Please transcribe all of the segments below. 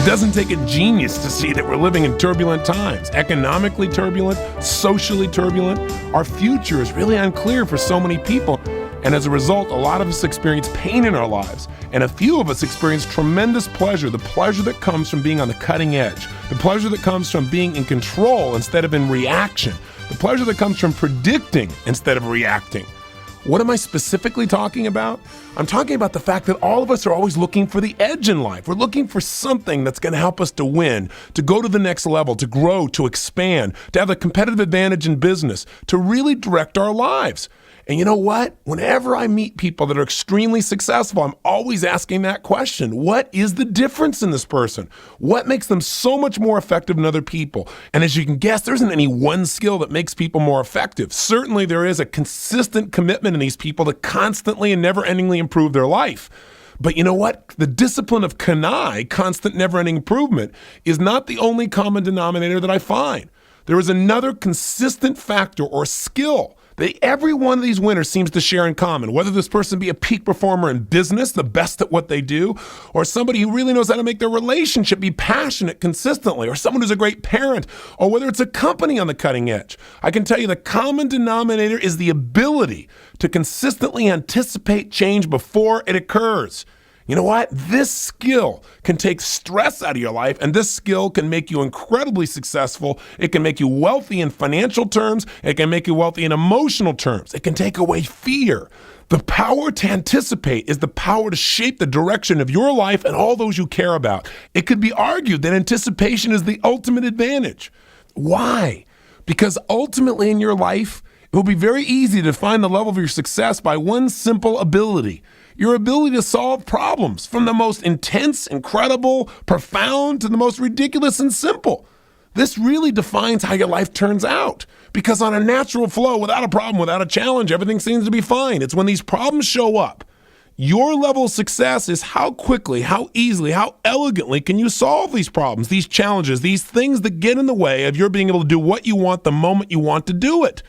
It doesn't take a genius to see that we're living in turbulent times, economically turbulent, socially turbulent. Our future is really unclear for so many people. And as a result, a lot of us experience pain in our lives. And a few of us experience tremendous pleasure, the pleasure that comes from being on the cutting edge, the pleasure that comes from being in control instead of in reaction, the pleasure that comes from predicting instead of reacting. What am I specifically talking about? I'm talking about the fact that all of us are always looking for the edge in life. We're looking for something that's going to help us to win, to go to the next level, to grow, to expand, to have a competitive advantage in business, to really direct our lives. And you know what? Whenever I meet people that are extremely successful, I'm always asking that question. What is the difference in this person? What makes them so much more effective than other people? And as you can guess, there isn't any one skill that makes people more effective. Certainly there is a consistent commitment in these people to constantly and never-endingly improve their life. But you know what? The discipline of CANI, constant never-ending improvement, is not the only common denominator that I find. There is another consistent factor or skill that every one of these winners seems to share in common, whether this person be a peak performer in business, the best at what they do, or somebody who really knows how to make their relationship be passionate consistently, or someone who's a great parent, or whether it's a company on the cutting edge. I can tell you the common denominator is the ability to consistently anticipate change before it occurs. You know what? This skill can take stress out of your life, and this skill can make you incredibly successful. It can make you wealthy in financial terms. It can make you wealthy in emotional terms. It can take away fear. The power to anticipate is the power to shape the direction of your life and all those you care about. It could be argued that anticipation is the ultimate advantage. Why? Because ultimately in your life, it will be very easy to find the level of your success by one simple ability. Your ability to solve problems, from the most intense, incredible, profound, to the most ridiculous and simple. This really defines how your life turns out. Because on a natural flow, without a problem, without a challenge, everything seems to be fine. It's when these problems show up. Your level of success is how quickly, how easily, how elegantly can you solve these problems, these challenges, these things that get in the way of your being able to do what you want the moment you want to do it.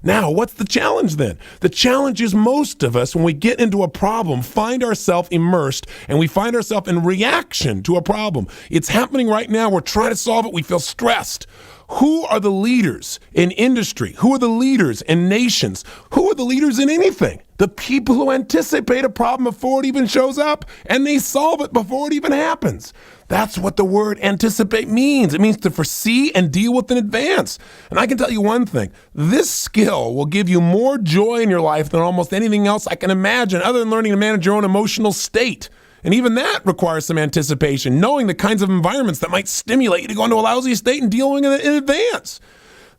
Now, what's the challenge then? The challenge is most of us, when we get into a problem, find ourselves immersed and we find ourselves in reaction to a problem. It's happening right now. We're trying to solve it. We feel stressed. Who are the leaders in industry? Who are the leaders in nations? Who are the leaders in anything? The people who anticipate a problem before it even shows up, and they solve it before it even happens. That's what the word anticipate means. It means to foresee and deal with in advance. And I can tell you one thing, this skill will give you more joy in your life than almost anything else I can imagine, other than learning to manage your own emotional state. And even that requires some anticipation, knowing the kinds of environments that might stimulate you to go into a lousy state and dealing with it in advance.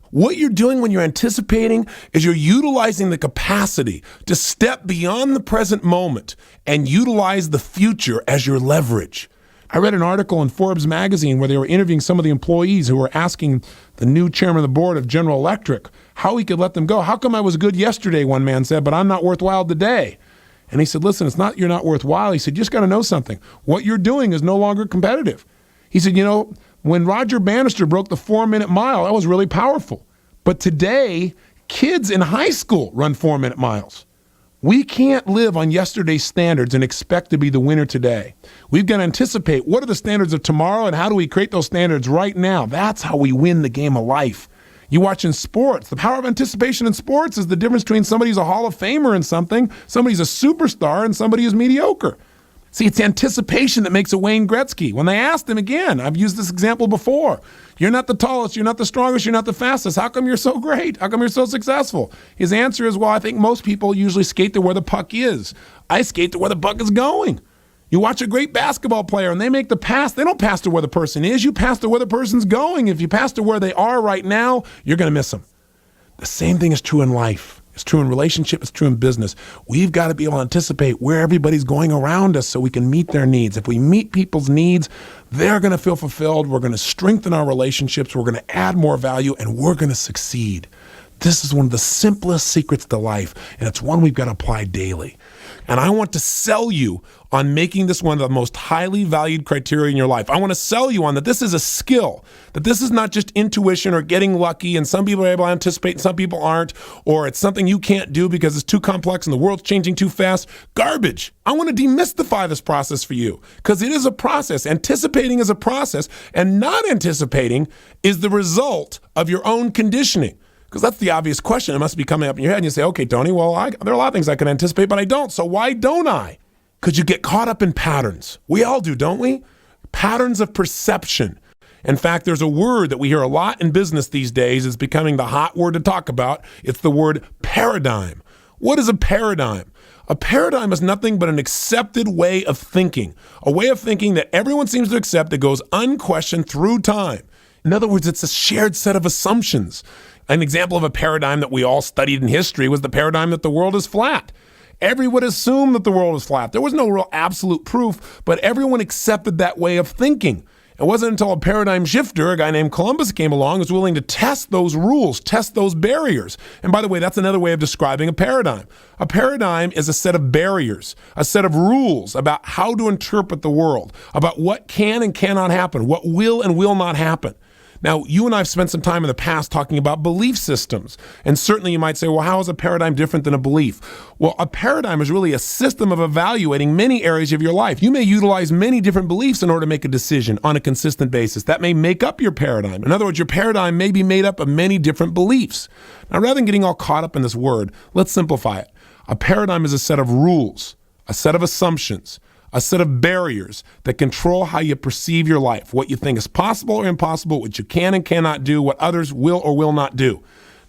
What you're doing when you're anticipating is you're utilizing the capacity to step beyond the present moment and utilize the future as your leverage. I read an article in Forbes magazine where they were interviewing some of the employees who were asking the new chairman of the board of General Electric how he could let them go. How come I was good yesterday, one man said, but I'm not worthwhile today? And he said, listen, it's not you're not worthwhile. He said, you just got to know something. What you're doing is no longer competitive. He said, you know, when Roger Bannister broke the 4-minute mile, that was really powerful. But today, kids in high school run 4-minute miles. We can't live on yesterday's standards and expect to be the winner today. We've got to anticipate what are the standards of tomorrow and how do we create those standards right now. That's how we win the game of life. You watch in sports, the power of anticipation in sports is the difference between somebody who's a Hall of Famer in something, somebody's a superstar, and somebody who's mediocre. See, it's anticipation that makes a Wayne Gretzky. When they asked him again, I've used this example before, you're not the tallest, you're not the strongest, you're not the fastest. How come you're so great? How come you're so successful? His answer is, well, I think most people usually skate to where the puck is. I skate to where the puck is going. You watch a great basketball player and they make the pass. They don't pass to where the person is. You pass to where the person's going. If you pass to where they are right now, you're going to miss them. The same thing is true in life. It's true in relationship. It's true in business. We've got to be able to anticipate where everybody's going around us so we can meet their needs. If we meet people's needs, they're going to feel fulfilled. We're going to strengthen our relationships. We're going to add more value and we're going to succeed. this is one of the simplest secrets to life, and it's one we've got to apply daily. And I want to sell you on making this one of the most highly valued criteria in your life. I want to sell you on that this is a skill, that this is not just intuition or getting lucky, and some people are able to anticipate and some people aren't, or it's something you can't do because it's too complex and the world's changing too fast. Garbage. I want to demystify this process for you because it is a process. Anticipating is a process, and not anticipating is the result of your own conditioning. Because that's the obvious question. It must be coming up in your head and you say, okay, Tony, well, there are a lot of things I can anticipate, but I don't. So why don't I? Because you get caught up in patterns. We all do, don't we? Patterns of perception. In fact, there's a word that we hear a lot in business these days. It's becoming the hot word to talk about. It's the word paradigm. What is a paradigm? A paradigm is nothing but an accepted way of thinking, a way of thinking that everyone seems to accept that goes unquestioned through time. In other words, it's a shared set of assumptions. An example of a paradigm that we all studied in history was the paradigm that the world is flat. Everyone assumed that the world was flat. There was no real absolute proof, but everyone accepted that way of thinking. It wasn't until a paradigm shifter, a guy named Columbus, came along, was willing to test those rules, test those barriers. And by the way, that's another way of describing a paradigm. A paradigm is a set of barriers, a set of rules about how to interpret the world, about what can and cannot happen, what will and will not happen. Now, you and I have spent some time in the past talking about belief systems. And certainly you might say, well, how is a paradigm different than a belief? Well, a paradigm is really a system of evaluating many areas of your life. You may utilize many different beliefs in order to make a decision on a consistent basis. That may make up your paradigm. In other words, your paradigm may be made up of many different beliefs. Now, rather than getting all caught up in this word, let's simplify it. A paradigm is a set of rules, a set of assumptions, a set of barriers that control how you perceive your life, what you think is possible or impossible, what you can and cannot do, what others will or will not do.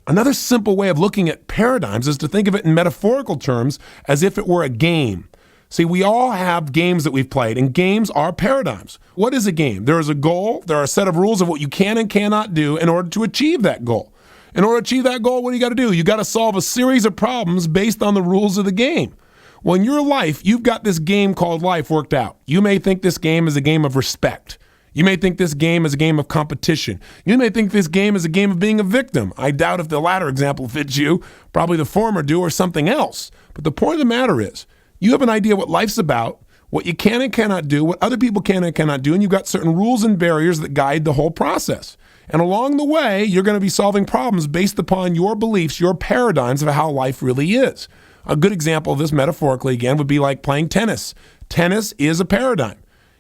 Another simple way of looking at paradigms is to think of it in metaphorical terms as if it were a game. See, we all have games that we've played, and games are paradigms. What is a game? There is a goal. There are a set of rules of what you can and cannot do in order to achieve that goal. In order to achieve that goal, what do you got to do? You got to solve a series of problems based on the rules of the game. Well, in your life, you've got this game called life worked out. You may think this game is a game of respect. You may think this game is a game of competition. You may think this game is a game of being a victim. I doubt if the latter example fits you. Probably the former do, or something else. But the point of the matter is, you have an idea what life's about, what you can and cannot do, what other people can and cannot do, and you've got certain rules and barriers that guide the whole process. And along the way, you're going to be solving problems based upon your beliefs, your paradigms of how life really is. A good example of this metaphorically, again, would be like playing tennis. Tennis is a paradigm.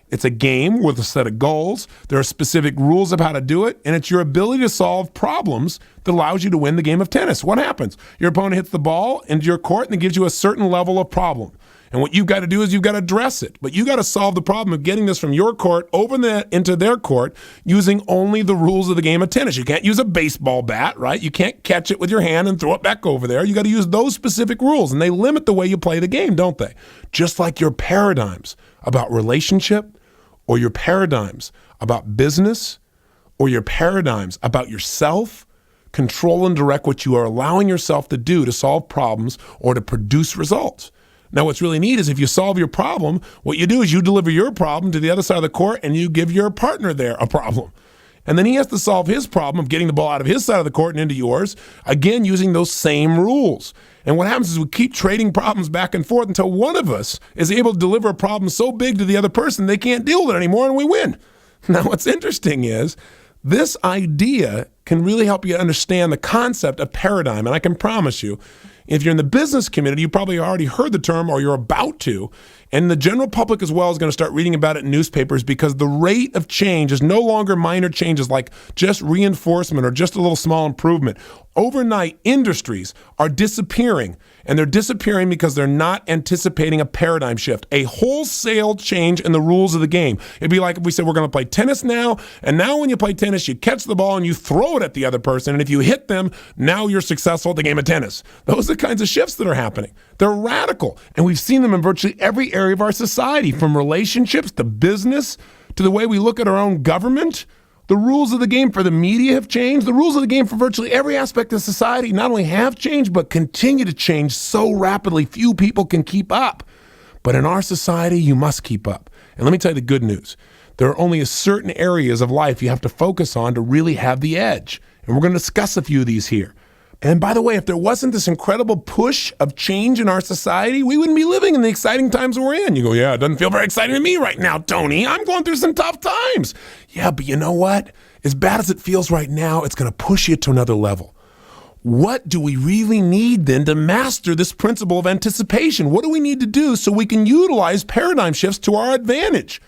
It's a game with a set of goals. There are specific rules of how to do it, and it's your ability to solve problems that allows you to win the game of tennis. What happens? Your opponent hits the ball into your court, and it gives you a certain level of problem. And what you've got to do is you've got to address it. But you got to solve the problem of getting this from your court over into their court using only the rules of the game of tennis. You can't use a baseball bat, right? You can't catch it with your hand and throw it back over there. You got to use those specific rules, and they limit the way you play the game, don't they? Just like your paradigms about relationship, or your paradigms about business, or your paradigms about yourself, control and direct what you are allowing yourself to do to solve problems or to produce results. Now, what's really neat is if you solve your problem, what you do is you deliver your problem to the other side of the court and you give your partner there a problem. And then he has to solve his problem of getting the ball out of his side of the court and into yours, again, using those same rules. And what happens is we keep trading problems back and forth until one of us is able to deliver a problem so big to the other person they can't deal with it anymore, and we win. Now, what's interesting is this idea can really help you understand the concept of paradigm. And I can promise you, if you're in the business community, you probably already heard the term or you're about to. And the general public as well is going to start reading about it in newspapers because the rate of change is no longer minor changes like just reinforcement or just a little small improvement. Overnight, industries are disappearing, and they're disappearing because they're not anticipating a paradigm shift, a wholesale change in the rules of the game. It'd be like if we said we're going to play tennis now, and now when you play tennis, you catch the ball and you throw it at the other person, and if you hit them, now you're successful at the game of tennis. Those are the kinds of shifts that are happening. They're radical, and we've seen them in virtually every area of our society, from relationships to business to the way we look at our own government. The rules of the game for the media have changed. The rules of the game for virtually every aspect of society not only have changed, but continue to change so rapidly few people can keep up. But in our society, you must keep up. And let me tell you the good news. There are only certain areas of life you have to focus on to really have the edge. And we're going to discuss a few of these here. And by the way, if there wasn't this incredible push of change in our society, we wouldn't be living in the exciting times we're in. You go, yeah, it doesn't feel very exciting to me right now, Tony. I'm going through some tough times. Yeah, but you know what? As bad as it feels right now, it's going to push you to another level. What do we really need then to master this principle of anticipation? What do we need to do so we can utilize paradigm shifts to our advantage?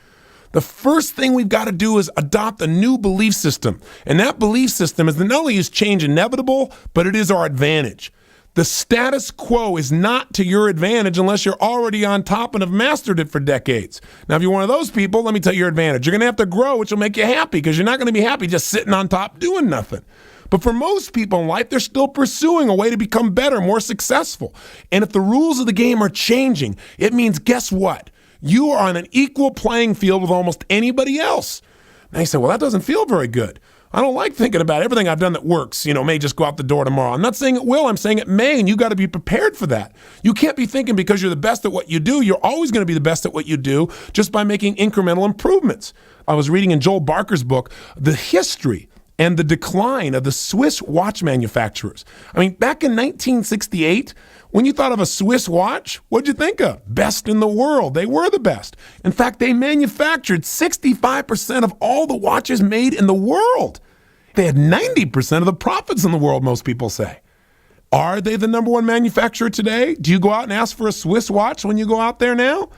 The first thing we've got to do is adopt a new belief system. And that belief system is that not only is change inevitable, but it is our advantage. The status quo is not to your advantage unless you're already on top and have mastered it for decades. Now, if you're one of those people, let me tell you your advantage. You're going to have to grow, which will make you happy because you're not going to be happy just sitting on top doing nothing. But for most people in life, they're still pursuing a way to become better, more successful. And if the rules of the game are changing, it means, guess what? You are on an equal playing field with almost anybody else. Now you say, well, that doesn't feel very good. I don't like thinking about everything I've done that works, may just go out the door tomorrow. I'm not saying it will, I'm saying it may, and you got to be prepared for that. You can't be thinking because you're the best at what you do, you're always going to be the best at what you do just by making incremental improvements. I was reading in Joel Barker's book, The History and the Decline of the Swiss Watch Manufacturers. I mean, back in 1968, when you thought of a Swiss watch, what'd you think of? Best in the world. They were the best. In fact, they manufactured 65% of all the watches made in the world. They had 90% of the profits in the world, most people say. Are they the number one manufacturer today? Do you go out and ask for a Swiss watch when you go out there now?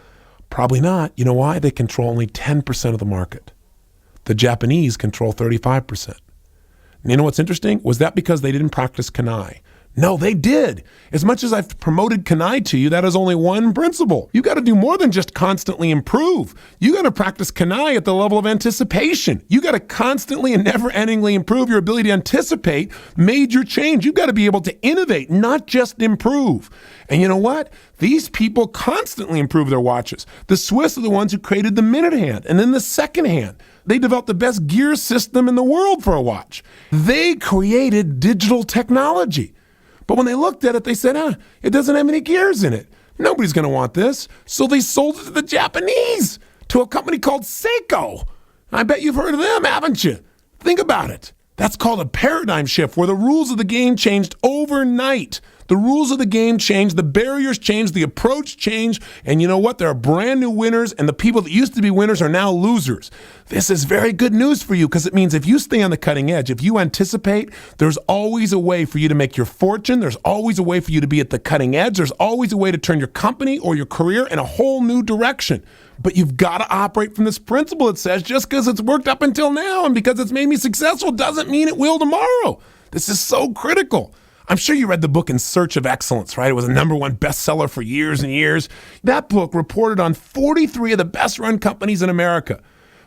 Probably not. You know why? They control only 10% of the market. The Japanese control 35%. And you know what's interesting? Was that because they didn't practice kanai? No, they did. As much as I've promoted kanai to you, that is only one principle. You got to do more than just constantly improve. You got to practice kanai at the level of anticipation. You got to constantly and never-endingly improve your ability to anticipate major change. You've got to be able to innovate, not just improve. And you know what? These people constantly improve their watches. The Swiss are the ones who created the minute hand and then the second hand. They developed the best gear system in the world for a watch. They created digital technology. But when they looked at it, they said, it doesn't have any gears in it. Nobody's going to want this. So they sold it to the Japanese, to a company called Seiko. I bet you've heard of them, haven't you? Think about it. That's called a paradigm shift, where the rules of the game changed overnight. The rules of the game changed, the barriers changed, the approach changed, and you know what? There are brand new winners, and the people that used to be winners are now losers. This is very good news for you because it means if you stay on the cutting edge, if you anticipate, there's always a way for you to make your fortune. There's always a way for you to be at the cutting edge. There's always a way to turn your company or your career in a whole new direction. But you've got to operate from this principle that says just because it's worked up until now and because it's made me successful doesn't mean it will tomorrow. This is so critical. I'm sure you read the book In Search of Excellence, right? It was a #1 bestseller for years and years. That book reported on 43 of the best-run companies in America.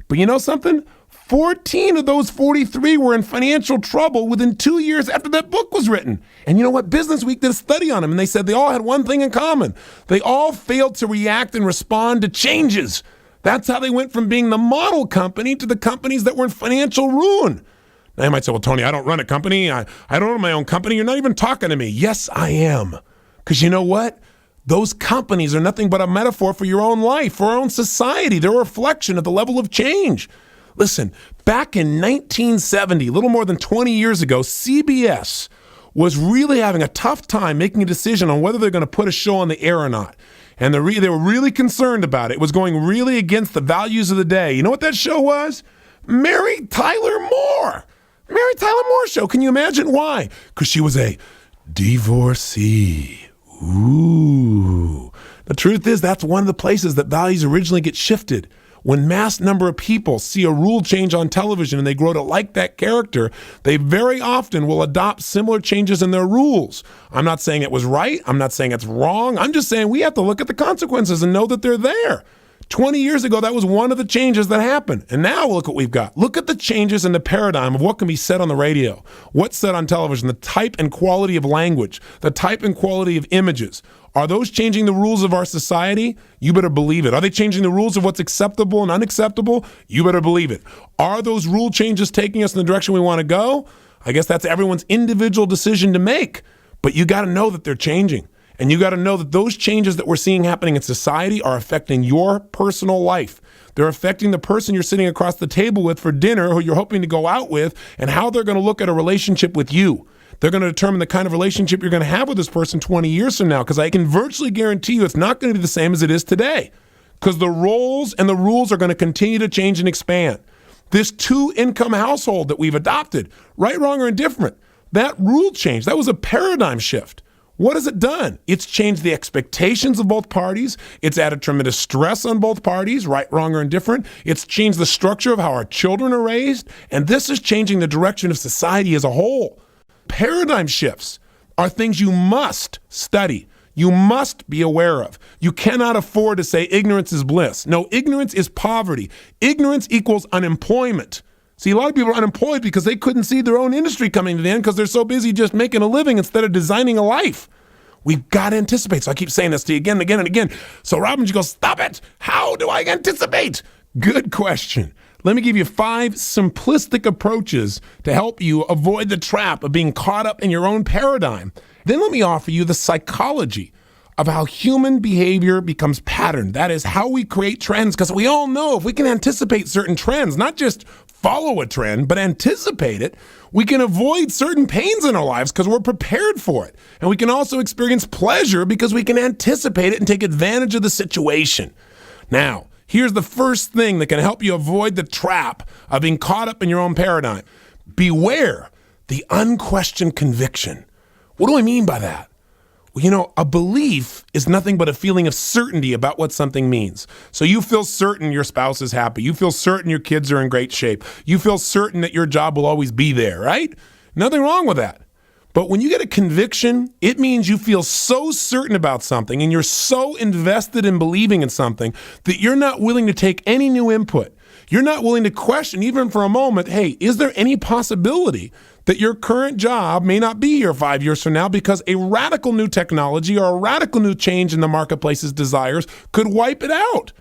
But you know something? 14 of those 43 were in financial trouble within 2 years after that book was written. And you know what? Business Week did a study on them, and they said they all had one thing in common. They all failed to react and respond to changes. That's how they went from being the model company to the companies that were in financial ruin. Now you might say, well, Tony, I don't run a company. I don't own my own company. You're not even talking to me. Yes, I am. Because you know what? Those companies are nothing but a metaphor for your own life, for our own society. They're a reflection of the level of change. Listen, back in 1970, a little more than 20 years ago, CBS was really having a tough time making a decision on whether they're going to put a show on the air or not. And they were really concerned about it. It was going really against the values of the day. You know what that show was? Mary Tyler Moore. Mary Tyler Moore show. Can you imagine why? Because she was a divorcee. Ooh. The truth is, that's one of the places that values originally get shifted. When mass number of people see a rule change on television and they grow to like that character, they very often will adopt similar changes in their rules. I'm not saying it was right. I'm not saying it's wrong. I'm just saying we have to look at the consequences and know that they're there. 20 years ago, that was one of the changes that happened. And now look what we've got. Look at the changes in the paradigm of what can be said on the radio, what's said on television, the type and quality of language, the type and quality of images. Are those changing the rules of our society? You better believe it. Are they changing the rules of what's acceptable and unacceptable? You better believe it. Are those rule changes taking us in the direction we want to go? I guess that's everyone's individual decision to make. But you got to know that they're changing. And you got to know that those changes that we're seeing happening in society are affecting your personal life. They're affecting the person you're sitting across the table with for dinner, who you're hoping to go out with, and how they're going to look at a relationship with you. They're going to determine the kind of relationship you're going to have with this person 20 years from now, because I can virtually guarantee you it's not going to be the same as it is today, because the roles and the rules are going to continue to change and expand. This 2-income household that we've adopted, right, wrong, or indifferent, that rule change, that was a paradigm shift. What has it done? It's changed the expectations of both parties. It's added tremendous stress on both parties, right, wrong, or indifferent. It's changed the structure of how our children are raised. And this is changing the direction of society as a whole. Paradigm shifts are things you must study. You must be aware of. You cannot afford to say ignorance is bliss. No, ignorance is poverty. Ignorance equals unemployment. See, a lot of people are unemployed because they couldn't see their own industry coming to the end because they're so busy just making a living instead of designing a life. We've got to anticipate. So I keep saying this to you again and again and again. So Robbins, you go, stop it. How do I anticipate? Good question. Let me give you 5 simplistic approaches to help you avoid the trap of being caught up in your own paradigm. Then let me offer you the psychology of how human behavior becomes patterned. That is how we create trends, because we all know if we can anticipate certain trends, not just follow a trend, but anticipate it, we can avoid certain pains in our lives because we're prepared for it. And we can also experience pleasure because we can anticipate it and take advantage of the situation. Now, here's the first thing that can help you avoid the trap of being caught up in your own paradigm. Beware the unquestioned conviction. What do I mean by that? Well, you know, a belief is nothing but a feeling of certainty about what something means. So you feel certain your spouse is happy. You feel certain your kids are in great shape. You feel certain that your job will always be there, right? Nothing wrong with that. But when you get a conviction, it means you feel so certain about something and you're so invested in believing in something that you're not willing to take any new input. You're not willing to question, even for a moment, hey, is there any possibility that your current job may not be here 5 years from now because a radical new technology or a radical new change in the marketplace's desires could wipe it out?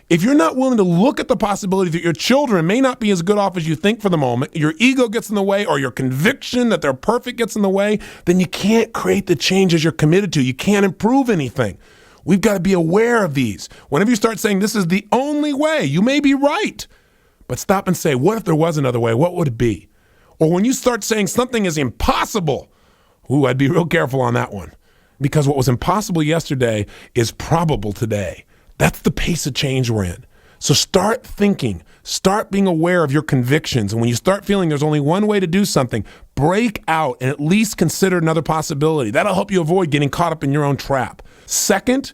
If you're not willing to look at the possibility that your children may not be as good off as you think for the moment, your ego gets in the way, or your conviction that they're perfect gets in the way, then you can't create the changes you're committed to. You can't improve anything. We've got to be aware of these. Whenever you start saying this is the only way, you may be right, but stop and say, what if there was another way? What would it be? Or when you start saying something is impossible, I'd be real careful on that one, because what was impossible yesterday is probable today. That's the pace of change we're in. So start thinking, start being aware of your convictions. And when you start feeling there's only one way to do something, break out and at least consider another possibility. That'll help you avoid getting caught up in your own trap. Second,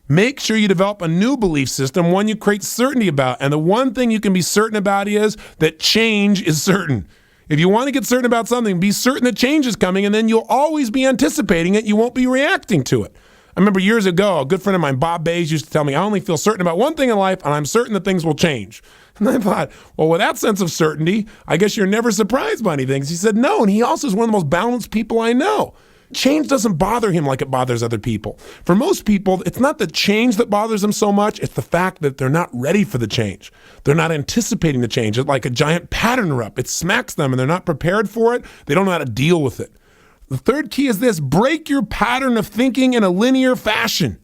make sure you develop a new belief system, one you create certainty about. And the one thing you can be certain about is that change is certain. If you want to get certain about something, be certain that change is coming, and then you'll always be anticipating it. You won't be reacting to it. I remember years ago, a good friend of mine, Bob Bays, used to tell me, I only feel certain about one thing in life, and I'm certain that things will change. And I thought, well, with that sense of certainty, I guess you're never surprised by anything. He said, no, and he also is one of the most balanced people I know. Change doesn't bother him like it bothers other people. For most people, it's not the change that bothers them so much, it's the fact that they're not ready for the change. They're not anticipating the change. It's like a giant pattern rub. It smacks them and they're not prepared for it. They don't know how to deal with it. The third key is this: break your pattern of thinking in a linear fashion.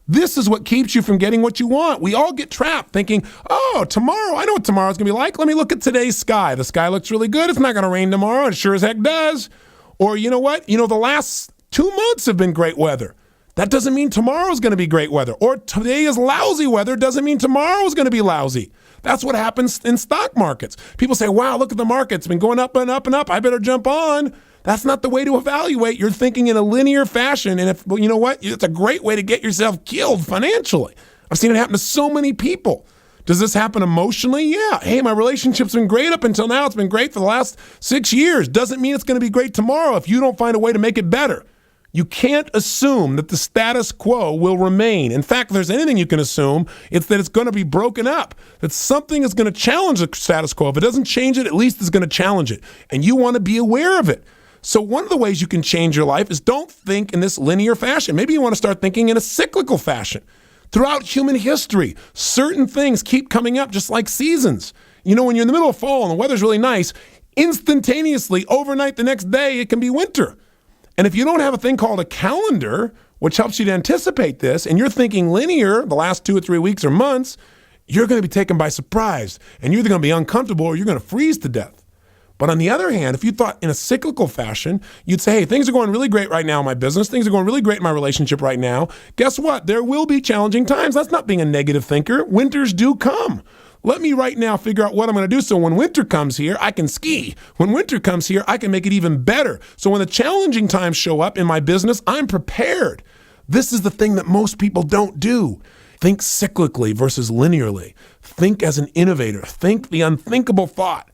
This is what keeps you from getting what you want. We all get trapped thinking, oh, tomorrow, I know what tomorrow's gonna be like. Let me look at today's sky. The sky looks really good. It's not gonna rain tomorrow. It sure as heck does. Or you know what? The last 2 months have been great weather. That doesn't mean tomorrow's gonna be great weather. Or today is lousy weather doesn't mean tomorrow's gonna be lousy. That's what happens in stock markets. People say, wow, look at the market. It's been going up and up and up. I better jump on. That's not the way to evaluate. You're thinking in a linear fashion. And if, well, you know what? It's a great way to get yourself killed financially. I've seen it happen to so many people. Does this happen emotionally? Yeah. Hey, my relationship's been great up until now. It's been great for the last 6 years. Doesn't mean it's going to be great tomorrow if you don't find a way to make it better. You can't assume that the status quo will remain. In fact, if there's anything you can assume, it's that it's going to be broken up, that something is going to challenge the status quo. If it doesn't change it, at least it's going to challenge it. And you want to be aware of it. So one of the ways you can change your life is don't think in this linear fashion. Maybe you want to start thinking in a cyclical fashion. Throughout human history, certain things keep coming up just like seasons. When you're in the middle of fall and the weather's really nice, instantaneously, overnight the next day, it can be winter. And if you don't have a thing called a calendar, which helps you to anticipate this, and you're thinking linear the last 2 or 3 weeks or months, you're going to be taken by surprise. And you're either going to be uncomfortable or you're going to freeze to death. But on the other hand, if you thought in a cyclical fashion, you'd say, hey, things are going really great right now in my business. Things are going really great in my relationship right now. Guess what? There will be challenging times. That's not being a negative thinker. Winters do come. Let me right now figure out what I'm going to do so when winter comes here, I can ski. When winter comes here, I can make it even better. So when the challenging times show up in my business, I'm prepared. This is the thing that most people don't do. Think cyclically versus linearly. Think as an innovator. Think the unthinkable thought.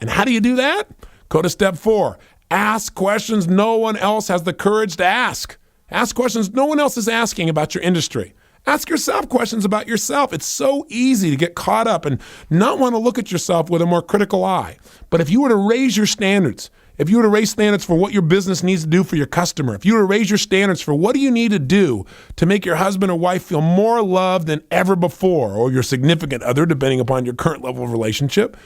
And how do you do that? Go to step 4. Ask questions no one else has the courage to ask. Ask questions no one else is asking about your industry. Ask yourself questions about yourself. It's so easy to get caught up and not want to look at yourself with a more critical eye. But if you were to raise your standards, if you were to raise standards for what your business needs to do for your customer, if you were to raise your standards for what do you need to do to make your husband or wife feel more loved than ever before, or your significant other, depending upon your current level of relationship,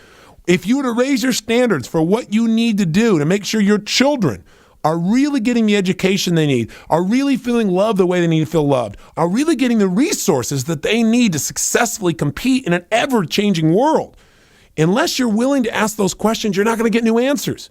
if you were to raise your standards for what you need to do to make sure your children are really getting the education they need, are really feeling loved the way they need to feel loved, are really getting the resources that they need to successfully compete in an ever-changing world, unless you're willing to ask those questions, you're not going to get new answers.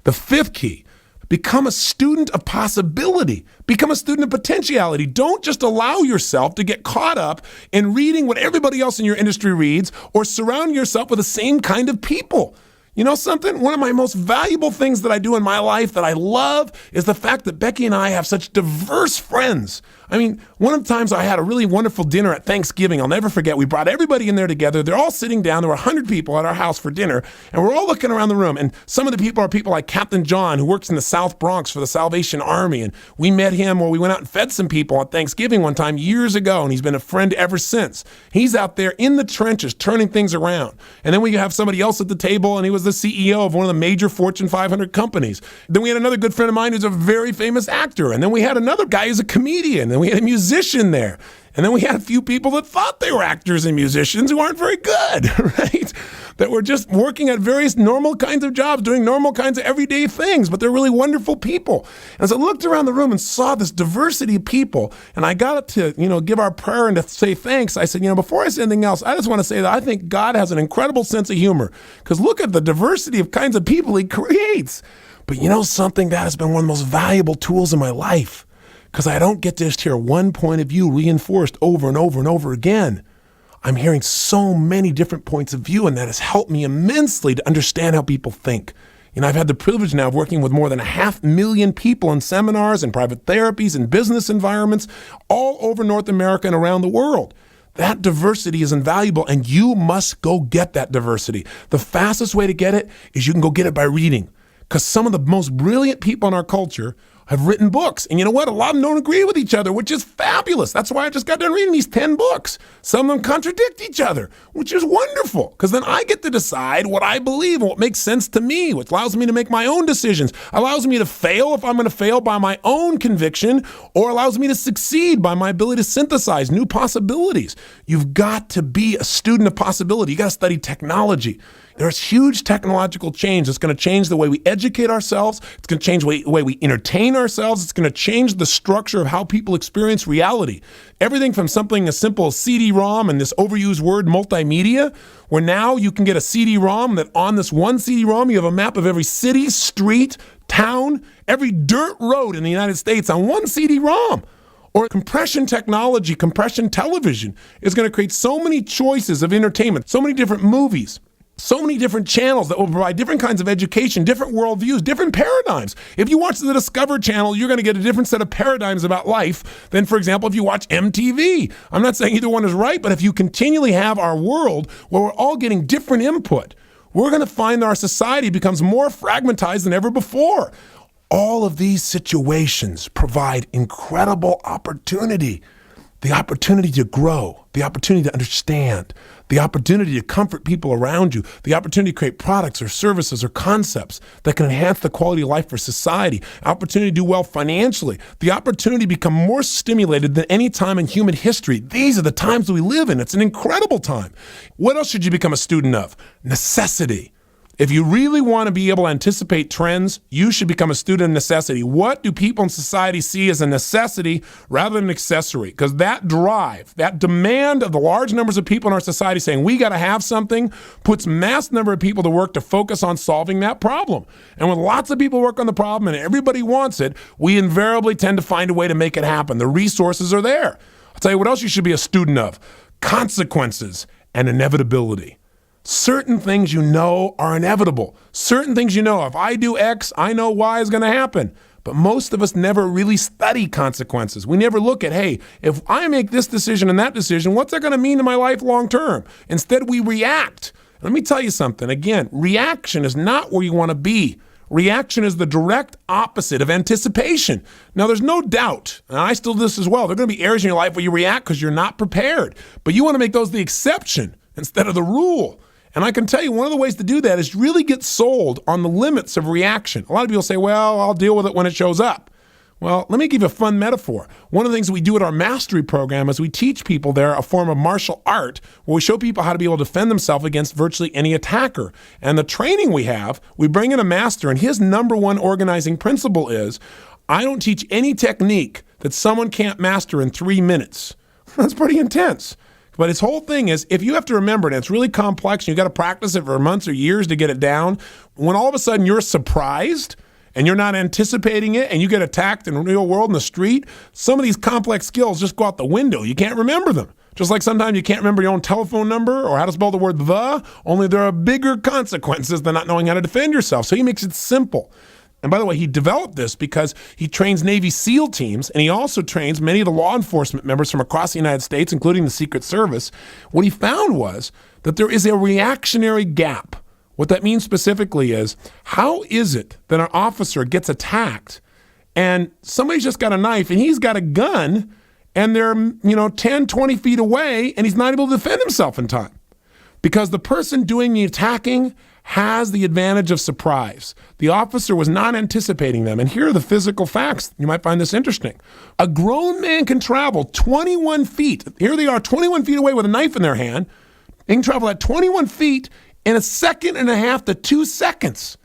The 5th key, become a student of possibility. Become a student of potentiality. Don't just allow yourself to get caught up in reading what everybody else in your industry reads or surround yourself with the same kind of people. You know something? One of my most valuable things that I do in my life that I love is the fact that Becky and I have such diverse friends. I mean, one of the times I had a really wonderful dinner at Thanksgiving, I'll never forget. We brought everybody in there together. They're all sitting down. There were 100 people at our house for dinner, and we're all looking around the room. And some of the people are people like Captain John, who works in the South Bronx for the Salvation Army. And we met him where we went out and fed some people at Thanksgiving one time years ago, and he's been a friend ever since. He's out there in the trenches turning things around. And then we have somebody else at the table, and he was the CEO of one of the major Fortune 500 companies. Then we had another good friend of mine who's a very famous actor. And then we had another guy who's a comedian. And we had a musician there. And then we had a few people that thought they were actors and musicians who aren't very good, right? That were just working at various normal kinds of jobs, doing normal kinds of everyday things, but they're really wonderful people. And as I looked around the room and saw this diversity of people, and I got to, give our prayer and to say thanks, I said, before I say anything else, I just want to say that I think God has an incredible sense of humor, because look at the diversity of kinds of people he creates. But something, that has been one of the most valuable tools in my life, because I don't get to just hear one point of view reinforced over and over and over again. I'm hearing so many different points of view, and that has helped me immensely to understand how people think. I've had the privilege now of working with more than 500,000 people in seminars and private therapies and business environments all over North America and around the world. That diversity is invaluable, and you must go get that diversity. The fastest way to get it is you can go get it by reading, because some of the most brilliant people in our culture have written books. And you know what? A lot of them don't agree with each other, which is fabulous. That's why I just got done reading these 10 books. Some of them contradict each other, which is wonderful, because then I get to decide what I believe and what makes sense to me, which allows me to make my own decisions, allows me to fail if I'm going to fail by my own conviction, or allows me to succeed by my ability to synthesize new possibilities. You've got to be a student of possibility. You got to study technology. There's huge technological change. It's going to change the way we educate ourselves. It's going to change the way we entertain ourselves. It's going to change the structure of how people experience reality. Everything from something as simple as CD-ROM and this overused word multimedia, where now you can get a CD-ROM that on this one CD-ROM, you have a map of every city, street, town, every dirt road in the United States on one CD-ROM. Or compression technology, compression television is going to create so many choices of entertainment, so many different movies, so many different channels that will provide different kinds of education, different worldviews, different paradigms. If you watch the Discover Channel, you're going to get a different set of paradigms about life than, for example, if you watch MTV. I'm not saying either one is right, but if you continually have our world where we're all getting different input, we're going to find that our society becomes more fragmentized than ever before. All of these situations provide incredible opportunity. The opportunity to grow, the opportunity to understand, the opportunity to comfort people around you, the opportunity to create products or services or concepts that can enhance the quality of life for society, opportunity to do well financially, the opportunity to become more stimulated than any time in human history. These are the times we live in. It's an incredible time. What else should you become a student of? Necessity. If you really want to be able to anticipate trends, you should become a student of necessity. What do people in society see as a necessity rather than an accessory? Because that drive, that demand of the large numbers of people in our society saying we got to have something, puts mass number of people to work to focus on solving that problem. And when lots of people work on the problem and everybody wants it, we invariably tend to find a way to make it happen. The resources are there. I'll tell you what else you should be a student of: consequences and inevitability. Certain things you know are inevitable. Certain things you know, if I do X, I know Y is going to happen. But most of us never really study consequences. We never look at, hey, if I make this decision and that decision, what's that going to mean to my life long term? Instead, we react. Let me tell you something. Again, reaction is not where you want to be. Reaction is the direct opposite of anticipation. Now, there's no doubt, and I still do this as well, there are going to be areas in your life where you react because you're not prepared. But you want to make those the exception instead of the rule. And I can tell you one of the ways to do that is really get sold on the limits of reaction. A lot of people say, well, I'll deal with it when it shows up. Well, let me give you a fun metaphor. One of the things we do at our mastery program is we teach people there a form of martial art where we show people how to be able to defend themselves against virtually any attacker. And the training we have, we bring in a master, and his number one organizing principle is, I don't teach any technique that someone can't master in 3 minutes. That's pretty intense. But his whole thing is, if you have to remember it, and it's really complex, and you've got to practice it for months or years to get it down, when all of a sudden you're surprised and you're not anticipating it and you get attacked in the real world in the street, some of these complex skills just go out the window. You can't remember them. Just like sometimes you can't remember your own telephone number or how to spell the word the, only there are bigger consequences than not knowing how to defend yourself. So he makes it simple. And by the way, he developed this because he trains Navy SEAL teams, and he also trains many of the law enforcement members from across the United States, including the Secret Service. What he found was that there is a reactionary gap. What that means specifically is, how is it that an officer gets attacked and somebody's just got a knife and he's got a gun and they're 10, 20 feet away and he's not able to defend himself in time? Because the person doing the attacking has the advantage of surprise. The officer was not anticipating them. And here are the physical facts. You might find this interesting. A grown man can travel 21 feet. Here they are, 21 feet away with a knife in their hand. They can travel at 21 feet in 1.5 seconds to 2 seconds.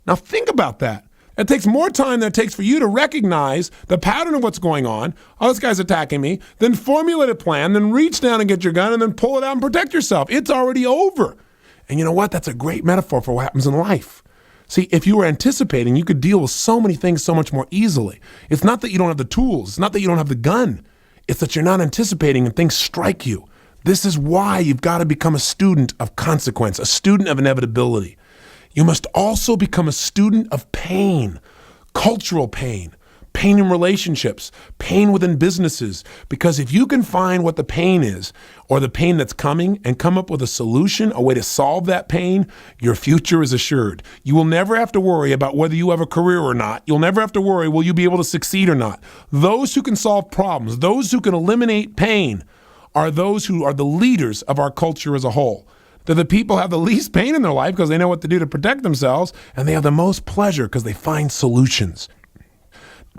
Now think about that. It takes more time than it takes for you to recognize the pattern of what's going on. Oh, this guy's attacking me. Then formulate a plan, then reach down and get your gun, and then pull it out and protect yourself. It's already over. And you know what? That's a great metaphor for what happens in life. See, if you were anticipating, you could deal with so many things so much more easily. It's not that you don't have the tools. It's not that you don't have the gun. It's that you're not anticipating and things strike you. This is why you've got to become a student of consequence, a student of inevitability. You must also become a student of pain, cultural pain, pain in relationships, pain within businesses. Because if you can find what the pain is, or the pain that's coming, and come up with a solution, a way to solve that pain, your future is assured. You will never have to worry about whether you have a career or not. You'll never have to worry, will you be able to succeed or not? Those who can solve problems, those who can eliminate pain, are those who are the leaders of our culture as a whole. They're the people who have the least pain in their life because they know what to do to protect themselves, and they have the most pleasure because they find solutions.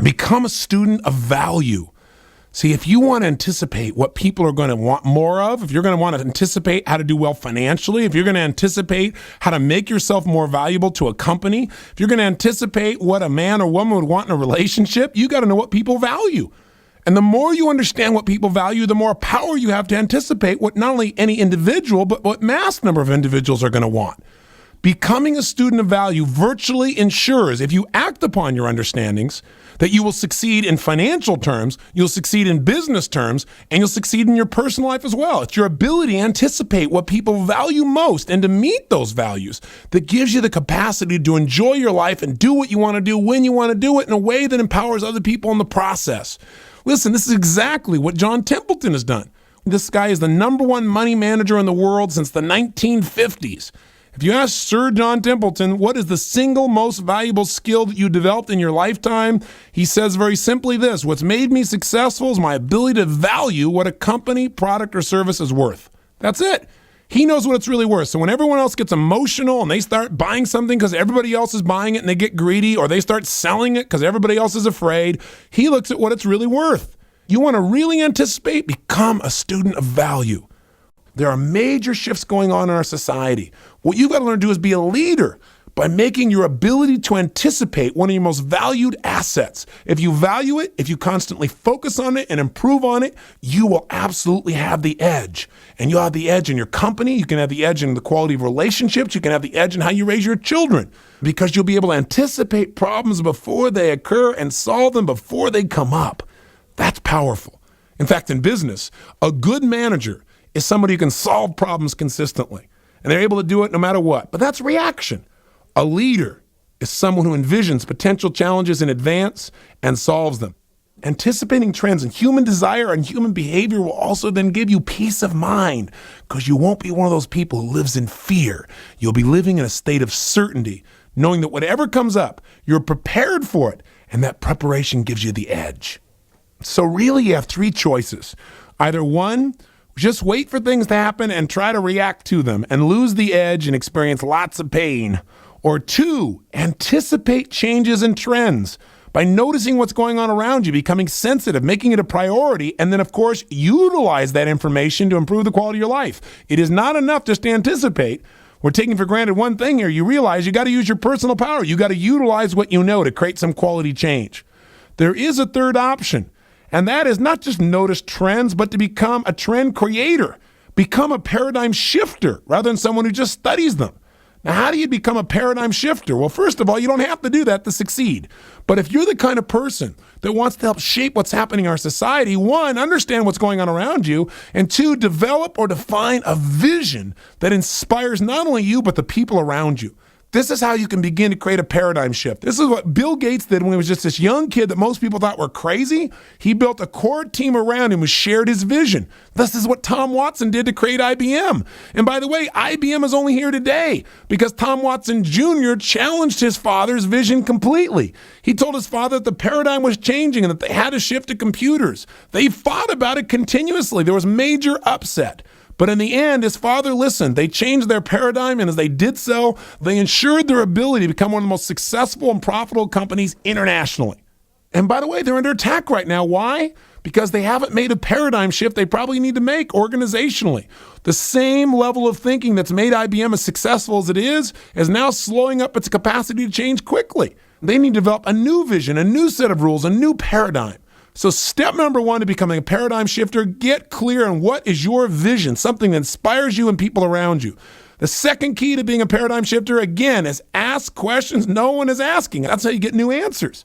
Become a student of value. See, if you want to anticipate what people are going to want more of, if you're going to want to anticipate how to do well financially, if you're going to anticipate how to make yourself more valuable to a company, if you're going to anticipate what a man or woman would want in a relationship, you got to know what people value. And the more you understand what people value, the more power you have to anticipate what not only any individual, but what mass number of individuals are going to want. Becoming a student of value virtually ensures, if you act upon your understandings, that you will succeed in financial terms, you'll succeed in business terms, and you'll succeed in your personal life as well. It's your ability to anticipate what people value most and to meet those values that gives you the capacity to enjoy your life and do what you want to do when you want to do it in a way that empowers other people in the process. Listen, this is exactly what John Templeton has done. This guy is the #1 money manager in the world since the 1950s. If you ask Sir John Templeton, what is the single most valuable skill that you developed in your lifetime? He says very simply this: what's made me successful is my ability to value what a company, product, or service is worth. That's it. He knows what it's really worth. So when everyone else gets emotional and they start buying something because everybody else is buying it and they get greedy, or they start selling it because everybody else is afraid, he looks at what it's really worth. You want to really anticipate? Become a student of value. There are major shifts going on in our society. What you've got to learn to do is be a leader by making your ability to anticipate one of your most valued assets. If you value it, if you constantly focus on it and improve on it, you will absolutely have the edge. And you'll have the edge in your company. You can have the edge in the quality of relationships. You can have the edge in how you raise your children, because you'll be able to anticipate problems before they occur and solve them before they come up. That's powerful. In fact, in business, a good manager is somebody who can solve problems consistently, and they're able to do it no matter what. But that's reaction. A leader is someone who envisions potential challenges in advance and solves them. Anticipating trends in human desire and human behavior will also then give you peace of mind, because you won't be one of those people who lives in fear. You'll be living in a state of certainty, knowing that whatever comes up, you're prepared for it, and that preparation gives you the edge. So really, you have three choices. Either one, just wait for things to happen and try to react to them and lose the edge and experience lots of pain. Or two, anticipate changes and trends by noticing what's going on around you, becoming sensitive, making it a priority, and then, of course, utilize that information to improve the quality of your life. It is not enough just to anticipate. We're taking for granted one thing here. You realize you got to use your personal power. You got to utilize what you know to create some quality change. There is a third option, and that is not just notice trends, but to become a trend creator, become a paradigm shifter rather than someone who just studies them. Now, how do you become a paradigm shifter? Well, first of all, you don't have to do that to succeed. But if you're the kind of person that wants to help shape what's happening in our society, one, understand what's going on around you, and two, develop or define a vision that inspires not only you, but the people around you. This is how you can begin to create a paradigm shift. This is what Bill Gates did when he was just this young kid that most people thought were crazy. He built a core team around him who shared his vision. This is what Tom Watson did to create IBM. And by the way, IBM is only here today because Tom Watson Jr. challenged his father's vision completely. He told his father that the paradigm was changing and that they had to shift to computers. They fought about it continuously. There was major upset. But in the end, his father listened. They changed their paradigm, and as they did so, they ensured their ability to become one of the most successful and profitable companies internationally. And by the way, they're under attack right now. Why? Because they haven't made a paradigm shift they probably need to make organizationally. The same level of thinking that's made IBM as successful as it is now slowing up its capacity to change quickly. They need to develop a new vision, a new set of rules, a new paradigm. So step number one to becoming a paradigm shifter, get clear on what is your vision, something that inspires you and people around you. The second key to being a paradigm shifter, again, is ask questions no one is asking. That's how you get new answers.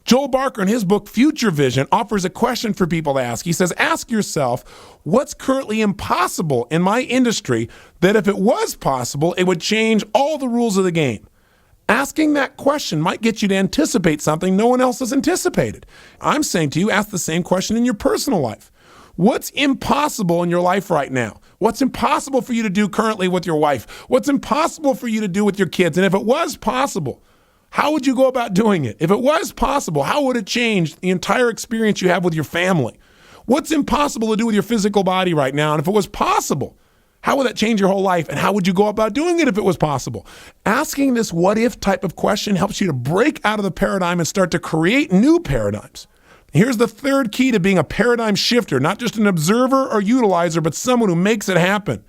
Joel Barker, in his book, Future Vision, offers a question for people to ask. He says, ask yourself, what's currently impossible in my industry that if it was possible, it would change all the rules of the game? Asking that question might get you to anticipate something no one else has anticipated. I'm saying to you, ask the same question in your personal life. What's impossible in your life right now? What's impossible for you to do currently with your wife? What's impossible for you to do with your kids? And if it was possible, how would you go about doing it? If it was possible, how would it change the entire experience you have with your family? What's impossible to do with your physical body right now? And if it was possible, how would that change your whole life? And how would you go about doing it if it was possible? Asking this what if type of question helps you to break out of the paradigm and start to create new paradigms. Here's the third key to being a paradigm shifter, not just an observer or utilizer, but someone who makes it happen.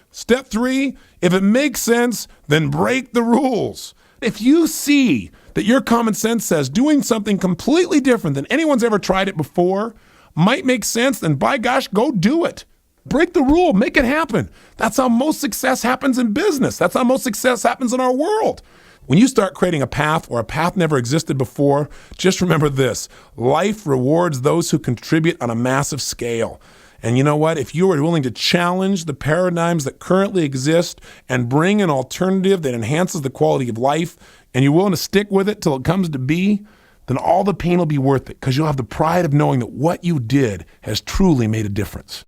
Step 3, if it makes sense, then break the rules. If you see that your common sense says doing something completely different than anyone's ever tried it before might make sense, then by gosh, go do it. Break the rule, make it happen. That's how most success happens in business. That's how most success happens in our world. When you start creating a path or a path never existed before, just remember this: life rewards those who contribute on a massive scale. And you know what? If you are willing to challenge the paradigms that currently exist and bring an alternative that enhances the quality of life, and you're willing to stick with it till it comes to be, then all the pain will be worth it, because you'll have the pride of knowing that what you did has truly made a difference.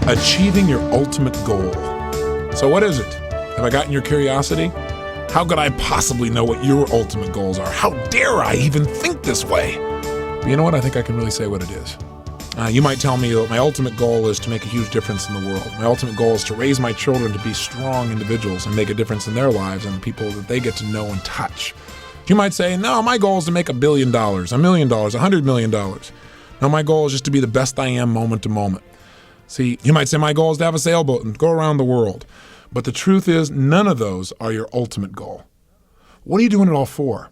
Achieving your ultimate goal. So what is it? Have I gotten your curiosity? How could I possibly know what your ultimate goals are? How dare I even think this way? But you know what? I think I can really say what it is. You might tell me that my ultimate goal is to make a huge difference in the world. My ultimate goal is to raise my children to be strong individuals and make a difference in their lives and the people that they get to know and touch. You might say, no, my goal is to make $1 billion, $1 million, $100 million. No, my goal is just to be the best I am moment to moment. See, you might say my goal is to have a sailboat and go around the world. But the truth is, none of those are your ultimate goal. What are you doing it all for?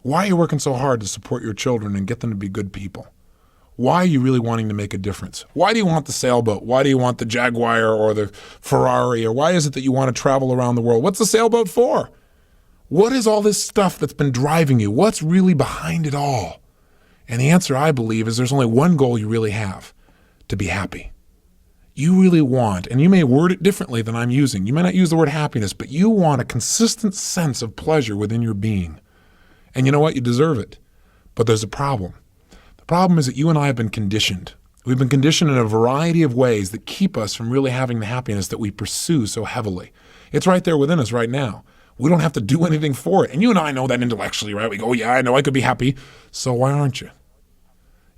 Why are you working so hard to support your children and get them to be good people? Why are you really wanting to make a difference? Why do you want the sailboat? Why do you want the Jaguar or the Ferrari? Or why is it that you want to travel around the world? What's the sailboat for? What is all this stuff that's been driving you? What's really behind it all? And the answer, I believe, is there's only one goal you really have: to be happy. You really want, and you may word it differently than I'm using. You may not use the word happiness, but you want a consistent sense of pleasure within your being. And you know what? You deserve it. But there's a problem. The problem is that you and I have been conditioned. We've been conditioned in a variety of ways that keep us from really having the happiness that we pursue so heavily. It's right there within us right now. We don't have to do anything for it. And you and I know that intellectually, right? We go, yeah, I know I could be happy. So why aren't you?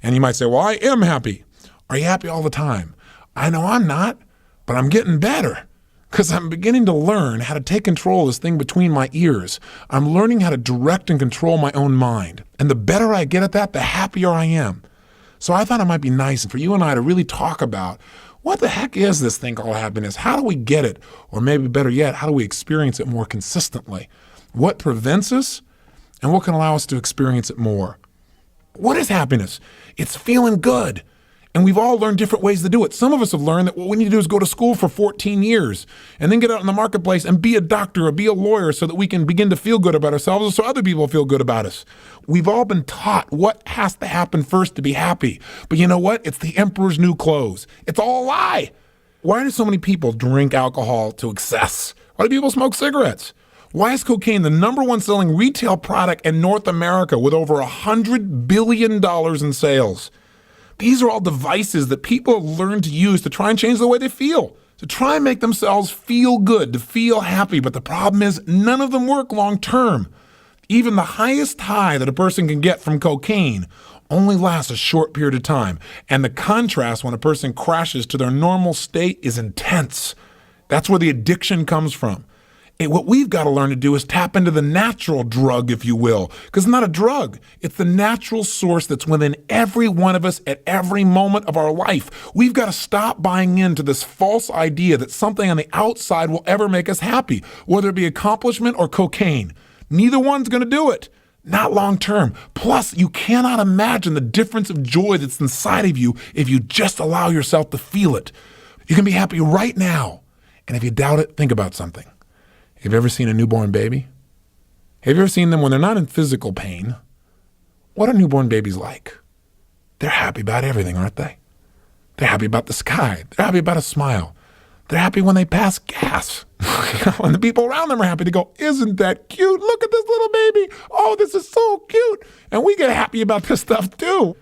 And you might say, well, I am happy. Are you happy all the time? I know I'm not, but I'm getting better because I'm beginning to learn how to take control of this thing between my ears. I'm learning how to direct and control my own mind. And the better I get at that, the happier I am. So I thought it might be nice for you and I to really talk about what the heck is this thing called happiness? How do we get it? Or maybe better yet, how do we experience it more consistently? What prevents us and what can allow us to experience it more? What is happiness? It's feeling good. And we've all learned different ways to do it. Some of us have learned that what we need to do is go to school for 14 years and then get out in the marketplace and be a doctor or be a lawyer so that we can begin to feel good about ourselves so other people feel good about us. We've all been taught what has to happen first to be happy. But you know what? It's the emperor's new clothes. It's all a lie. Why do so many people drink alcohol to excess? Why do people smoke cigarettes? Why is cocaine the #1 selling retail product in North America with over $100 billion in sales? These are all devices that people have learned to use to try and change the way they feel, to try and make themselves feel good, to feel happy. But the problem is none of them work long term. Even the highest high that a person can get from cocaine only lasts a short period of time. And the contrast when a person crashes to their normal state is intense. That's where the addiction comes from. What we've got to learn to do is tap into the natural drug, if you will, because it's not a drug. It's the natural source that's within every one of us at every moment of our life. We've got to stop buying into this false idea that something on the outside will ever make us happy, whether it be accomplishment or cocaine. Neither one's going to do it. Not long term. Plus, you cannot imagine the difference of joy that's inside of you if you just allow yourself to feel it. You can be happy right now. And if you doubt it, think about something. Have you ever seen a newborn baby? Have you ever seen them when they're not in physical pain? What are newborn babies like? They're happy about everything, aren't they? They're happy about the sky. They're happy about a smile. They're happy when they pass gas. And the people around them are happy to go, isn't that cute? Look at this little baby. Oh, this is so cute. And we get happy about this stuff too.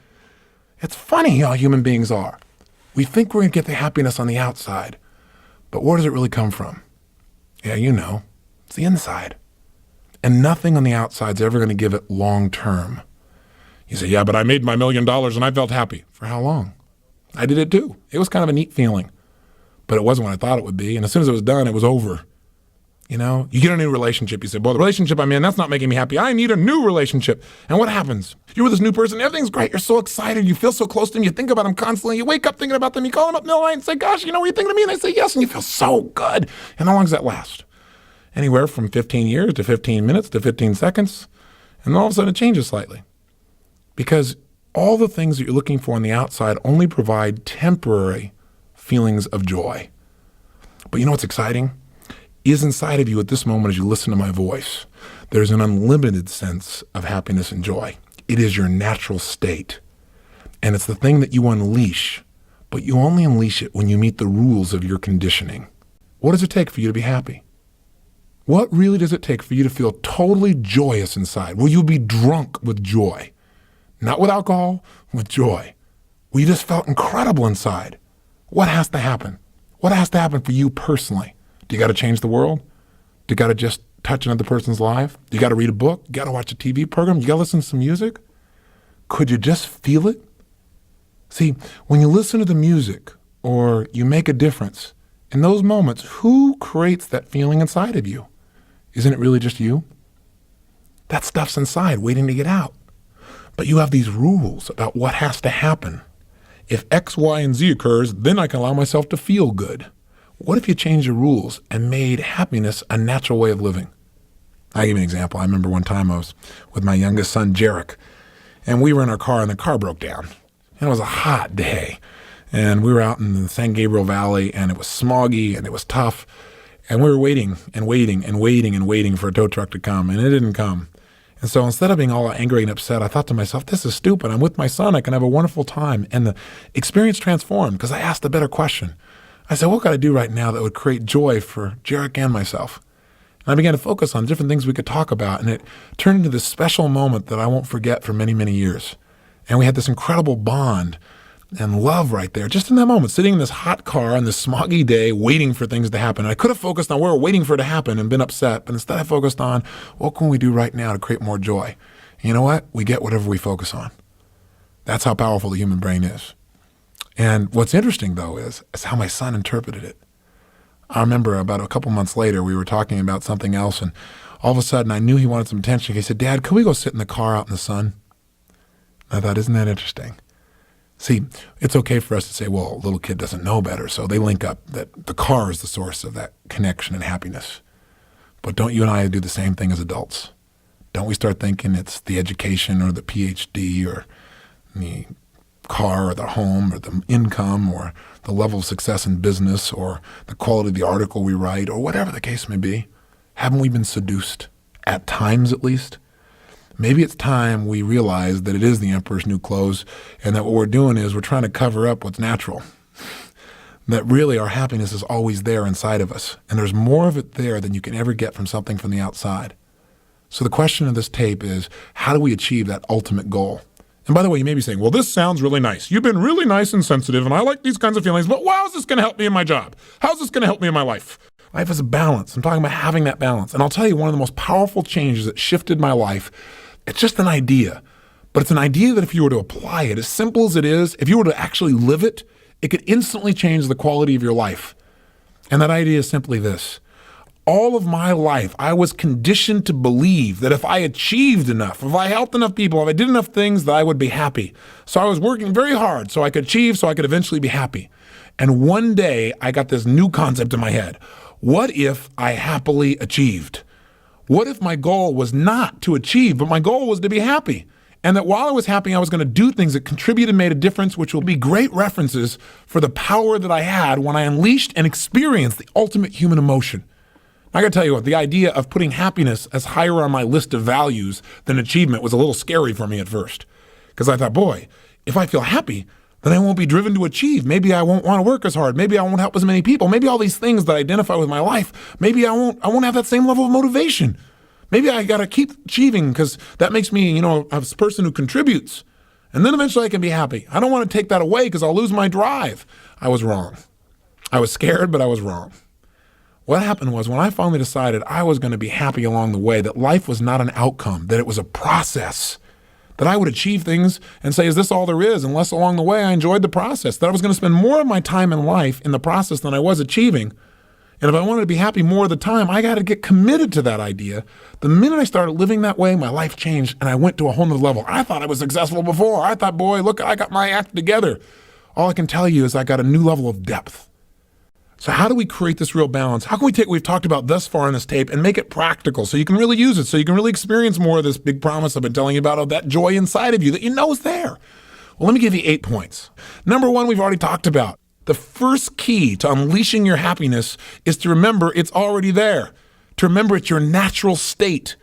It's funny how human beings are. We think we're going to get the happiness on the outside, but where does it really come from? Yeah, you know, it's the inside. And nothing on the outside is ever going to give it long term. You say, yeah, but I made my $1 million and I felt happy. For how long? I did it too. It was kind of a neat feeling, but it wasn't what I thought it would be. And as soon as it was done, it was over. You know, you get a new relationship. You say, well, the relationship I'm in, that's not making me happy. I need a new relationship. And what happens? You're with this new person. Everything's great. You're so excited. You feel so close to them. You think about them constantly. You wake up thinking about them. You call them up in the night and say, gosh, you know, were you thinking of me? And they say yes. And you feel so good. And how long does that last? Anywhere from 15 years to 15 minutes to 15 seconds. And all of a sudden it changes slightly. Because all the things that you're looking for on the outside only provide temporary feelings of joy. But you know what's exciting? Is inside of you at this moment as you listen to my voice. There's an unlimited sense of happiness and joy. It is your natural state. And it's the thing that you unleash, but you only unleash it when you meet the rules of your conditioning. What does it take for you to be happy? What really does it take for you to feel totally joyous inside? Will you be drunk with joy? Not with alcohol, with joy. Well, you just felt incredible inside. What has to happen? What has to happen for you personally? Do you got to change the world? Do you got to just touch another person's life? Do you got to read a book? You got to watch a TV program? You got to listen to some music? Could you just feel it? See, when you listen to the music or you make a difference, in those moments, who creates that feeling inside of you? Isn't it really just you? That stuff's inside waiting to get out. But you have these rules about what has to happen. If X, Y, and Z occurs, then I can allow myself to feel good. What if you changed the rules and made happiness a natural way of living? I'll give you an example. I remember one time I was with my youngest son, Jarek, and we were in our car and the car broke down. And it was a hot day. And we were out in the San Gabriel Valley and it was smoggy and it was tough. And we were waiting and waiting and waiting and waiting for a tow truck to come, and it didn't come. And so instead of being all angry and upset, I thought to myself, this is stupid. I'm with my son. I can have a wonderful time. And the experience transformed because I asked a better question. I said, what could I do right now that would create joy for Jarek and myself? And I began to focus on different things we could talk about. And it turned into this special moment that I won't forget for many, many years. And we had this incredible bond and love right there, just in that moment, sitting in this hot car on this smoggy day, waiting for things to happen. And I could have focused on where we're waiting for it to happen and been upset, but instead I focused on what can we do right now to create more joy? And you know what? We get whatever we focus on. That's how powerful the human brain is. And what's interesting, though, is how my son interpreted it. I remember about a couple months later, we were talking about something else, and all of a sudden I knew he wanted some attention. He said, Dad, can we go sit in the car out in the sun? And I thought, isn't that interesting? See, it's okay for us to say, well, a little kid doesn't know better, so they link up that the car is the source of that connection and happiness. But don't you and I do the same thing as adults? Don't we start thinking it's the education or the PhD or the car or the home or the income or the level of success in business or the quality of the article we write or whatever the case may be? Haven't we been seduced, at times at least? Maybe it's time we realize that it is the emperor's new clothes and that what we're doing is we're trying to cover up what's natural. That really our happiness is always there inside of us. And there's more of it there than you can ever get from something from the outside. So the question of this tape is, how do we achieve that ultimate goal? And by the way, you may be saying, well, this sounds really nice. You've been really nice and sensitive, and I like these kinds of feelings, but how is this going to help me in my job? How's this going to help me in my life? Life is a balance. I'm talking about having that balance. And I'll tell you, one of the most powerful changes that shifted my life, it's just an idea, but it's an idea that if you were to apply it, as simple as it is, if you were to actually live it, it could instantly change the quality of your life. And that idea is simply this. All of my life, I was conditioned to believe that if I achieved enough, if I helped enough people, if I did enough things, that I would be happy. So I was working very hard so I could achieve, so I could eventually be happy. And one day I got this new concept in my head. What if I happily achieved? What if my goal was not to achieve, but my goal was to be happy? And that while I was happy, I was going to do things that contributed and made a difference, which will be great references for the power that I had when I unleashed and experienced the ultimate human emotion. I got to tell you what, the idea of putting happiness as higher on my list of values than achievement was a little scary for me at first. Because I thought, boy, if I feel happy, then I won't be driven to achieve. Maybe I won't want to work as hard. Maybe I won't help as many people. Maybe all these things that I identify with my life, maybe I won't have that same level of motivation. Maybe I got to keep achieving because that makes me, a person who contributes. And then eventually I can be happy. I don't want to take that away because I'll lose my drive. I was wrong. I was scared, but I was wrong. What happened was when I finally decided I was going to be happy along the way, that life was not an outcome, that it was a process, that I would achieve things and say, is this all there is? Unless along the way I enjoyed the process, that I was going to spend more of my time in life in the process than I was achieving. And if I wanted to be happy more of the time, I got to get committed to that idea. The minute I started living that way, my life changed and I went to a whole nother level. I thought I was successful before. I thought, boy, look, I got my act together. All I can tell you is I got a new level of depth. So how do we create this real balance? How can we take what we've talked about thus far in this tape and make it practical so you can really use it, so you can really experience more of this big promise I've been telling you about, of that joy inside of you that you know is there? Well, let me give you 8 points. Number 1, we've already talked about. The first key to unleashing your happiness is to remember it's already there, to remember it's your natural state.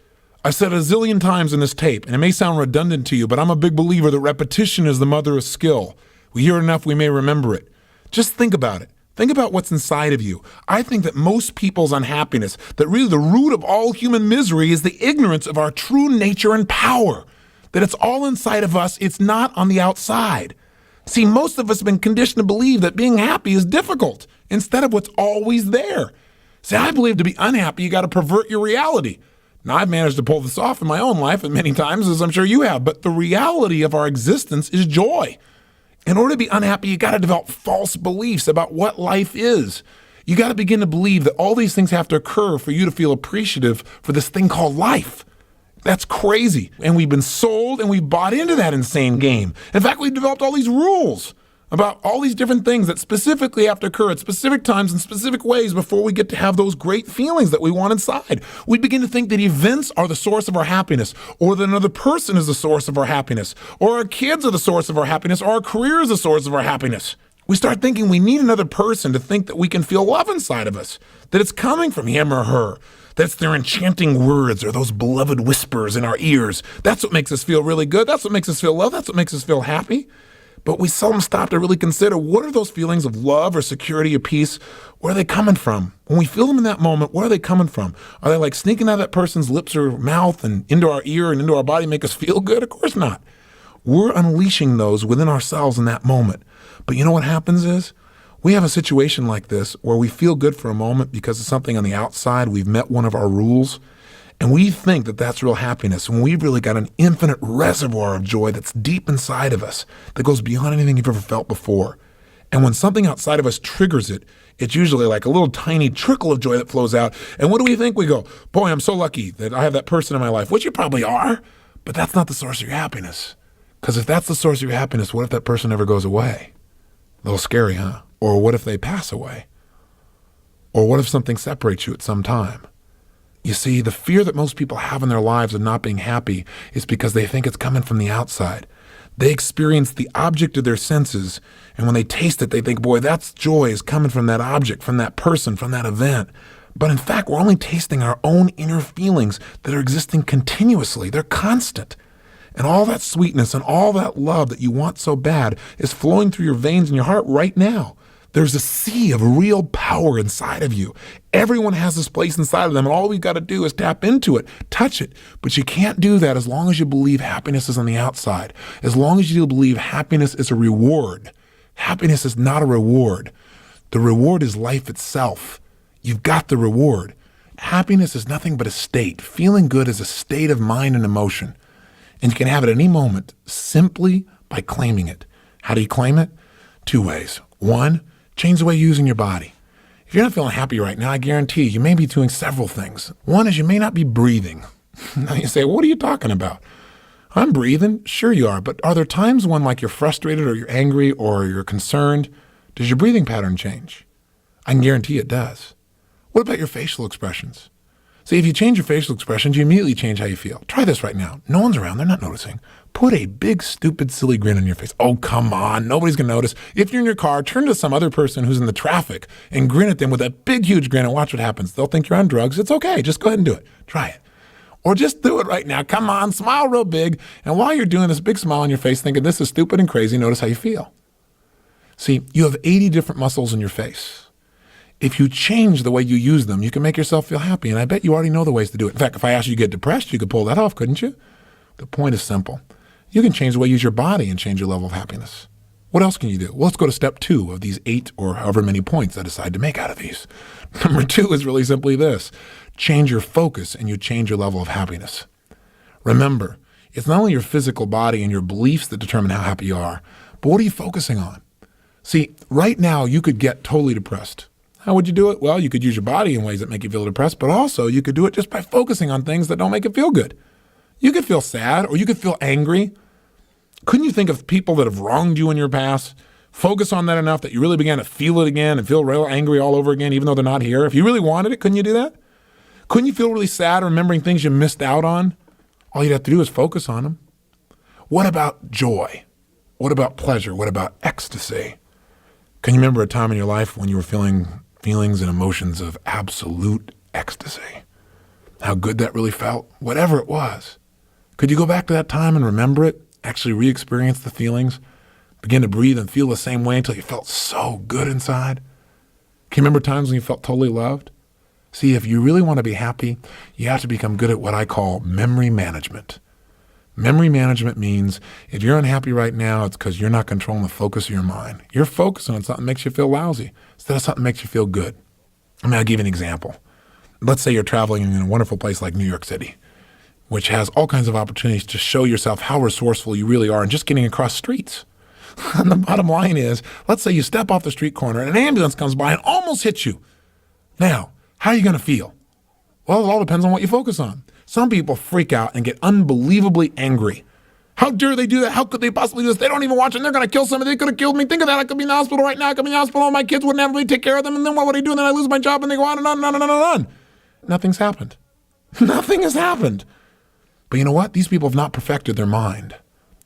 I've said it a zillion times in this tape, and it may sound redundant to you, but I'm a big believer that repetition is the mother of skill. We hear it enough, we may remember it. Just think about it. Think about what's inside of you. I think that most people's unhappiness, that really the root of all human misery is the ignorance of our true nature and power, that it's all inside of us, it's not on the outside. See, most of us have been conditioned to believe that being happy is difficult instead of what's always there. See, I believe to be unhappy, you got to pervert your reality. Now, I've managed to pull this off in my own life and many times, as I'm sure you have, but the reality of our existence is joy. In order to be unhappy, you got to develop false beliefs about what life is. You got to begin to believe that all these things have to occur for you to feel appreciative for this thing called life. That's crazy. And we've been sold and we've bought into that insane game. In fact, we've developed all these rules about all these different things that specifically have to occur at specific times in specific ways before we get to have those great feelings that we want inside. We begin to think that events are the source of our happiness, or that another person is the source of our happiness, or our kids are the source of our happiness, or our career is the source of our happiness. We start thinking we need another person to think that we can feel love inside of us, that it's coming from him or her. That's their enchanting words or those beloved whispers in our ears. That's what makes us feel really good. That's what makes us feel loved. That's what makes us feel happy. But we seldom stop to really consider, what are those feelings of love or security or peace? Where are they coming from? When we feel them in that moment, where are they coming from? Are they like sneaking out of that person's lips or mouth and into our ear and into our body, make us feel good? Of course not. We're unleashing those within ourselves in that moment. But you know what happens is, we have a situation like this where we feel good for a moment because of something on the outside. We've met one of our rules, and we think that that's real happiness, when we've really got an infinite reservoir of joy that's deep inside of us that goes beyond anything you've ever felt before. And when something outside of us triggers it, it's usually like a little tiny trickle of joy that flows out. And what do we think? We go, boy, I'm so lucky that I have that person in my life, which you probably are, but that's not the source of your happiness. Because if that's the source of your happiness, what if that person never goes away? A little scary, huh? Or what if they pass away? Or what if something separates you at some time? You see, the fear that most people have in their lives of not being happy is because they think it's coming from the outside. They experience the object of their senses, and when they taste it, they think, boy, that's joy is coming from that object, from that person, from that event. But in fact, we're only tasting our own inner feelings that are existing continuously. They're constant. And all that sweetness and all that love that you want so bad is flowing through your veins in your heart right now. There's a sea of real power inside of you. Everyone has this place inside of them, and all we've got to do is tap into it, touch it. But you can't do that as long as you believe happiness is on the outside. As long as you believe happiness is a reward. Happiness is not a reward. The reward is life itself. You've got the reward. Happiness is nothing but a state. Feeling good is a state of mind and emotion. And you can have it at any moment simply by claiming it. How do you claim it? Two ways. One, change the way you're using your body. If you're not feeling happy right now, I guarantee you may be doing several things. One is you may not be breathing. Now you say, what are you talking about? I'm breathing. Sure you are. But are there times when like you're frustrated or you're angry or you're concerned? Does your breathing pattern change? I can guarantee it does. What about your facial expressions? See, if you change your facial expressions, you immediately change how you feel. Try this right now. No one's around. They're not noticing. Put a big, stupid, silly grin on your face. Oh, come on. Nobody's going to notice. If you're in your car, turn to some other person who's in the traffic and grin at them with that big, huge grin and watch what happens. They'll think you're on drugs. It's okay. Just go ahead and do it. Try it. Or just do it right now. Come on. Smile real big. And while you're doing this big smile on your face, thinking this is stupid and crazy, notice how you feel. See, you have 80 different muscles in your face. If you change the way you use them, you can make yourself feel happy. And I bet you already know the ways to do it. In fact, if I asked you to get depressed, you could pull that off, couldn't you? The point is simple. You can change the way you use your body and change your level of happiness. What else can you do? Well, let's go to step 2 of these 8 or however many points I decide to make out of these. Number 2 is really simply this. Change your focus and you change your level of happiness. Remember, it's not only your physical body and your beliefs that determine how happy you are, but what are you focusing on? See, right now you could get totally depressed. How would you do it? Well, you could use your body in ways that make you feel depressed, but also you could do it just by focusing on things that don't make it feel good. You could feel sad or you could feel angry. Couldn't you think of people that have wronged you in your past? Focus on that enough that you really began to feel it again and feel real angry all over again, even though they're not here. If you really wanted it, couldn't you do that? Couldn't you feel really sad remembering things you missed out on? All you'd have to do is focus on them. What about joy? What about pleasure? What about ecstasy? Can you remember a time in your life when you were feeling feelings and emotions of absolute ecstasy? How good that really felt? Whatever it was. Could you go back to that time and remember it? Actually re-experience the feelings? Begin to breathe and feel the same way until you felt so good inside? Can you remember times when you felt totally loved? See, if you really want to be happy, you have to become good at what I call memory management. Memory management means if you're unhappy right now, it's because you're not controlling the focus of your mind. You're focusing on something that makes you feel lousy instead of something that makes you feel good. I'll give you an example. Let's say you're traveling in a wonderful place like New York City, which has all kinds of opportunities to show yourself how resourceful you really are and just getting across streets. And the bottom line is, let's say you step off the street corner and an ambulance comes by and almost hits you. Now, how are you going to feel? Well, it all depends on what you focus on. Some people freak out and get unbelievably angry. How dare they do that? How could they possibly do this? They don't even watch it. They're going to kill somebody. They could have killed me. Think of that. I could be in the hospital right now. I could be in the hospital. All my kids wouldn't have me take care of them. And then what would I do? And then I lose my job and they go on and on and on and on and on. Nothing's happened. Nothing has happened. But you know what? These people have not perfected their mind.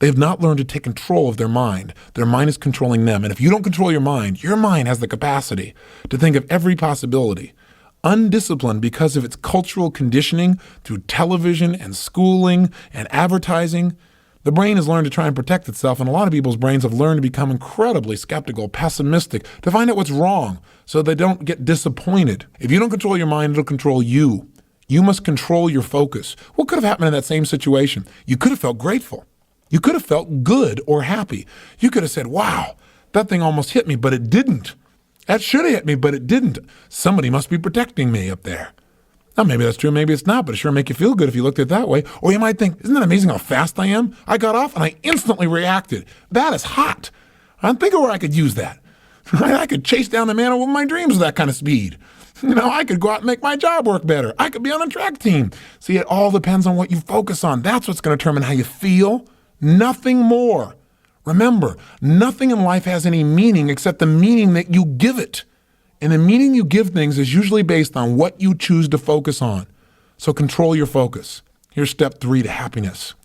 They have not learned to take control of their mind. Their mind is controlling them. And if you don't control your mind has the capacity to think of every possibility. Undisciplined because of its cultural conditioning through television and schooling and advertising, the brain has learned to try and protect itself, and a lot of people's brains have learned to become incredibly skeptical, pessimistic, to find out what's wrong so they don't get disappointed. If you don't control your mind, it'll control you. You must control your focus. What could have happened in that same situation? You could have felt grateful. You could have felt good or happy. You could have said, wow, that thing almost hit me, but it didn't. That should have hit me, but it didn't. Somebody must be protecting me up there. Now, maybe that's true, maybe it's not, but it sure make you feel good if you looked at it that way. Or you might think, isn't that amazing how fast I am? I got off and I instantly reacted. That is hot. I'm thinking where I could use that. I could chase down the man of my dreams with that kind of speed. I could go out and make my job work better. I could be on a track team. See, it all depends on what you focus on. That's what's going to determine how you feel. Nothing more. Remember, nothing in life has any meaning except the meaning that you give it. And the meaning you give things is usually based on what you choose to focus on. So control your focus. Here's step 3 to happiness.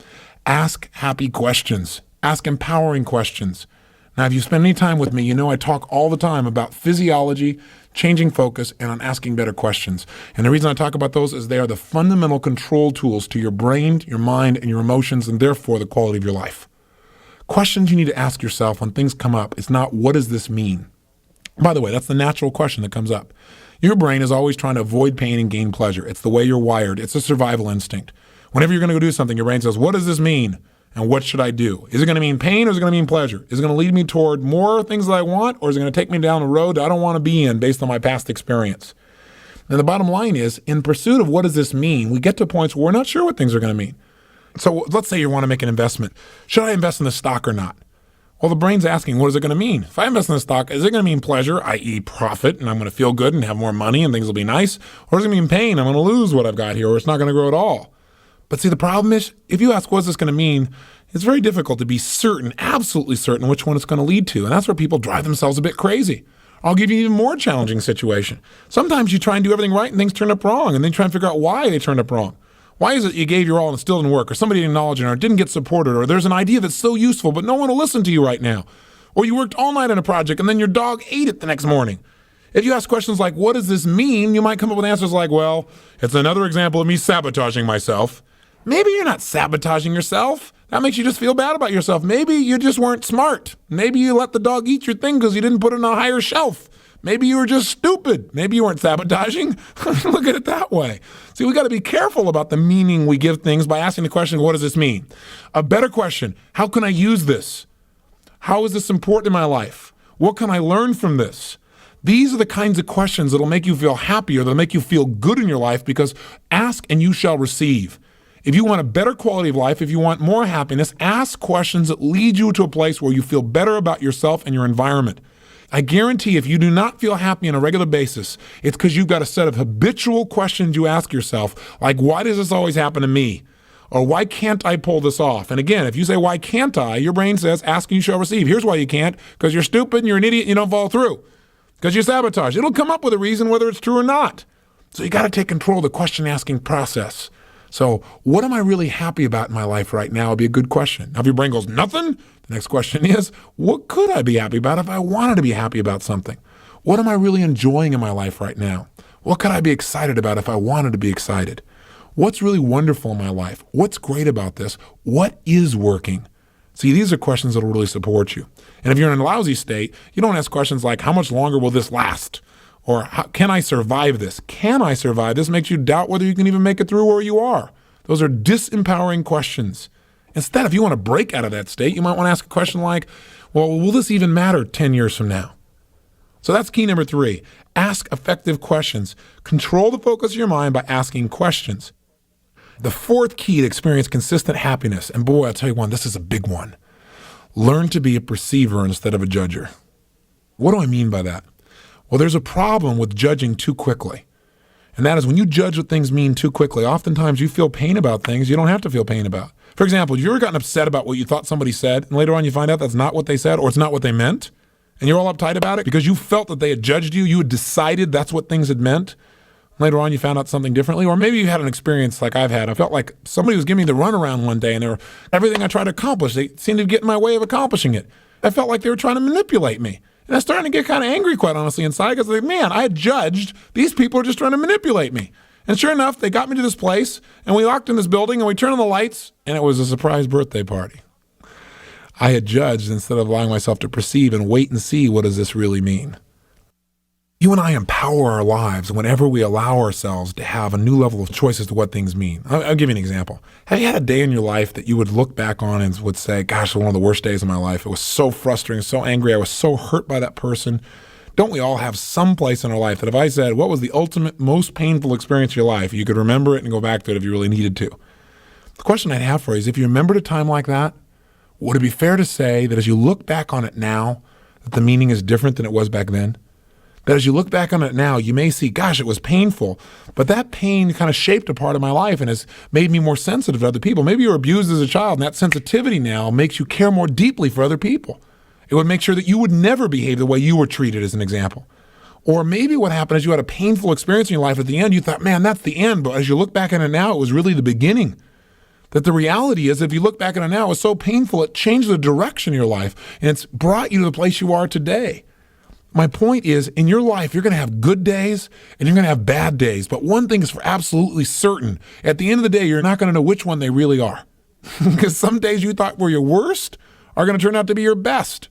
Ask happy questions. Ask empowering questions. Now, if you spend any time with me, you know I talk all the time about physiology, changing focus, and on asking better questions. And the reason I talk about those is they are the fundamental control tools to your brain, your mind, and your emotions, and therefore the quality of your life. Questions you need to ask yourself when things come up is not, what does this mean? By the way, that's the natural question that comes up. Your brain is always trying to avoid pain and gain pleasure. It's the way you're wired. It's a survival instinct. Whenever you're going to go do something, your brain says, what does this mean? And what should I do? Is it going to mean pain or is it going to mean pleasure? Is it going to lead me toward more things that I want, or is it going to take me down a road that I don't want to be in based on my past experience? And the bottom line is, in pursuit of what does this mean, we get to points where we're not sure what things are going to mean. So let's say you want to make an investment. Should I invest in this stock or not? Well, the brain's asking, what is it going to mean? If I invest in a stock, is it going to mean pleasure, i.e. profit, and I'm going to feel good and have more money and things will be nice? Or is it going to mean pain? I'm going to lose what I've got here, or it's not going to grow at all. But see, the problem is, if you ask, what's this going to mean? It's very difficult to be certain, absolutely certain, which one it's going to lead to. And that's where people drive themselves a bit crazy. I'll give you an even more challenging situation. Sometimes you try and do everything right and things turn up wrong, and then you try and figure out why they turned up wrong. Why is it you gave your all and it still didn't work, or somebody didn't acknowledge it, or it didn't get supported, or there's an idea that's so useful but no one will listen to you right now, or you worked all night on a project and then your dog ate it the next morning? If you ask questions like, what does this mean? You might come up with answers like, well, it's another example of me sabotaging myself. Maybe you're not sabotaging yourself. That makes you just feel bad about yourself. Maybe you just weren't smart. Maybe you let the dog eat your thing because you didn't put it on a higher shelf. Maybe you were just stupid. Maybe you weren't sabotaging. Look at it that way. See, we got to be careful about the meaning we give things by asking the question, what does this mean? A better question, how can I use this? How is this important in my life? What can I learn from this? These are the kinds of questions that'll make you feel happier, that'll make you feel good in your life, because ask and you shall receive. If you want a better quality of life, if you want more happiness, ask questions that lead you to a place where you feel better about yourself and your environment. I guarantee if you do not feel happy on a regular basis, it's because you've got a set of habitual questions you ask yourself, like, why does this always happen to me? Or why can't I pull this off? And again, if you say, why can't I? Your brain says, ask and you shall receive. Here's why you can't: because you're stupid and you're an idiot and you don't follow through. Because you sabotage. It'll come up with a reason whether it's true or not. So you got to take control of the question asking process. So what am I really happy about in my life right now would be a good question. Now, if your brain goes, nothing, the next question is, what could I be happy about if I wanted to be happy about something? What am I really enjoying in my life right now? What could I be excited about if I wanted to be excited? What's really wonderful in my life? What's great about this? What is working? See, these are questions that will really support you. And if you're in a lousy state, you don't ask questions like, how much longer will this last? Or can I survive this? Can I survive this? Makes you doubt whether you can even make it through where you are. Those are disempowering questions. Instead, if you want to break out of that state, you might want to ask a question like, well, will this even matter 10 years from now? So that's key number 3. Ask effective questions. Control the focus of your mind by asking questions. The 4th key to experience consistent happiness, and boy, I'll tell you one, this is a big one. Learn to be a perceiver instead of a judger. What do I mean by that? Well, there's a problem with judging too quickly. And that is when you judge what things mean too quickly. Oftentimes you feel pain about things you don't have to feel pain about. For example, have you ever gotten upset about what you thought somebody said, and later on you find out that's not what they said or it's not what they meant? And you're all uptight about it because you felt that they had judged you. You had decided that's what things had meant. Later on, you found out something differently. Or maybe you had an experience like I've had. I felt like somebody was giving me the runaround one day, and everything I tried to accomplish, they seemed to get in my way of accomplishing it. I felt like they were trying to manipulate me. And I was starting to get kind of angry, quite honestly, inside, because like, man, I had judged. These people are just trying to manipulate me. And sure enough, they got me to this place, and we locked in this building, and we turned on the lights, and it was a surprise birthday party. I had judged instead of allowing myself to perceive and wait and see, what does this really mean? You and I empower our lives whenever we allow ourselves to have a new level of choice as to what things mean. I'll give you an example. Have you had a day in your life that you would look back on and would say, gosh, it was one of the worst days of my life. It was so frustrating, so angry. I was so hurt by that person. Don't we all have some place in our life that if I said, what was the ultimate, most painful experience of your life, you could remember it and go back to it if you really needed to? The question I'd have for you is, if you remembered a time like that, would it be fair to say that as you look back on it now, that the meaning is different than it was back then? That as you look back on it now, you may see, gosh, it was painful, but that pain kind of shaped a part of my life and has made me more sensitive to other people. Maybe you were abused as a child, and that sensitivity now makes you care more deeply for other people. It would make sure that you would never behave the way you were treated, as an example. Or maybe what happened is you had a painful experience in your life. At the end, you thought, man, that's the end. But as you look back on it now, it was really the beginning. That the reality is, if you look back on it now, it was so painful, it changed the direction of your life, and it's brought you to the place you are today. My point is, in your life, you're going to have good days and you're going to have bad days. But one thing is for absolutely certain. At the end of the day, you're not going to know which one they really are. Because some days you thought were your worst are going to turn out to be your best.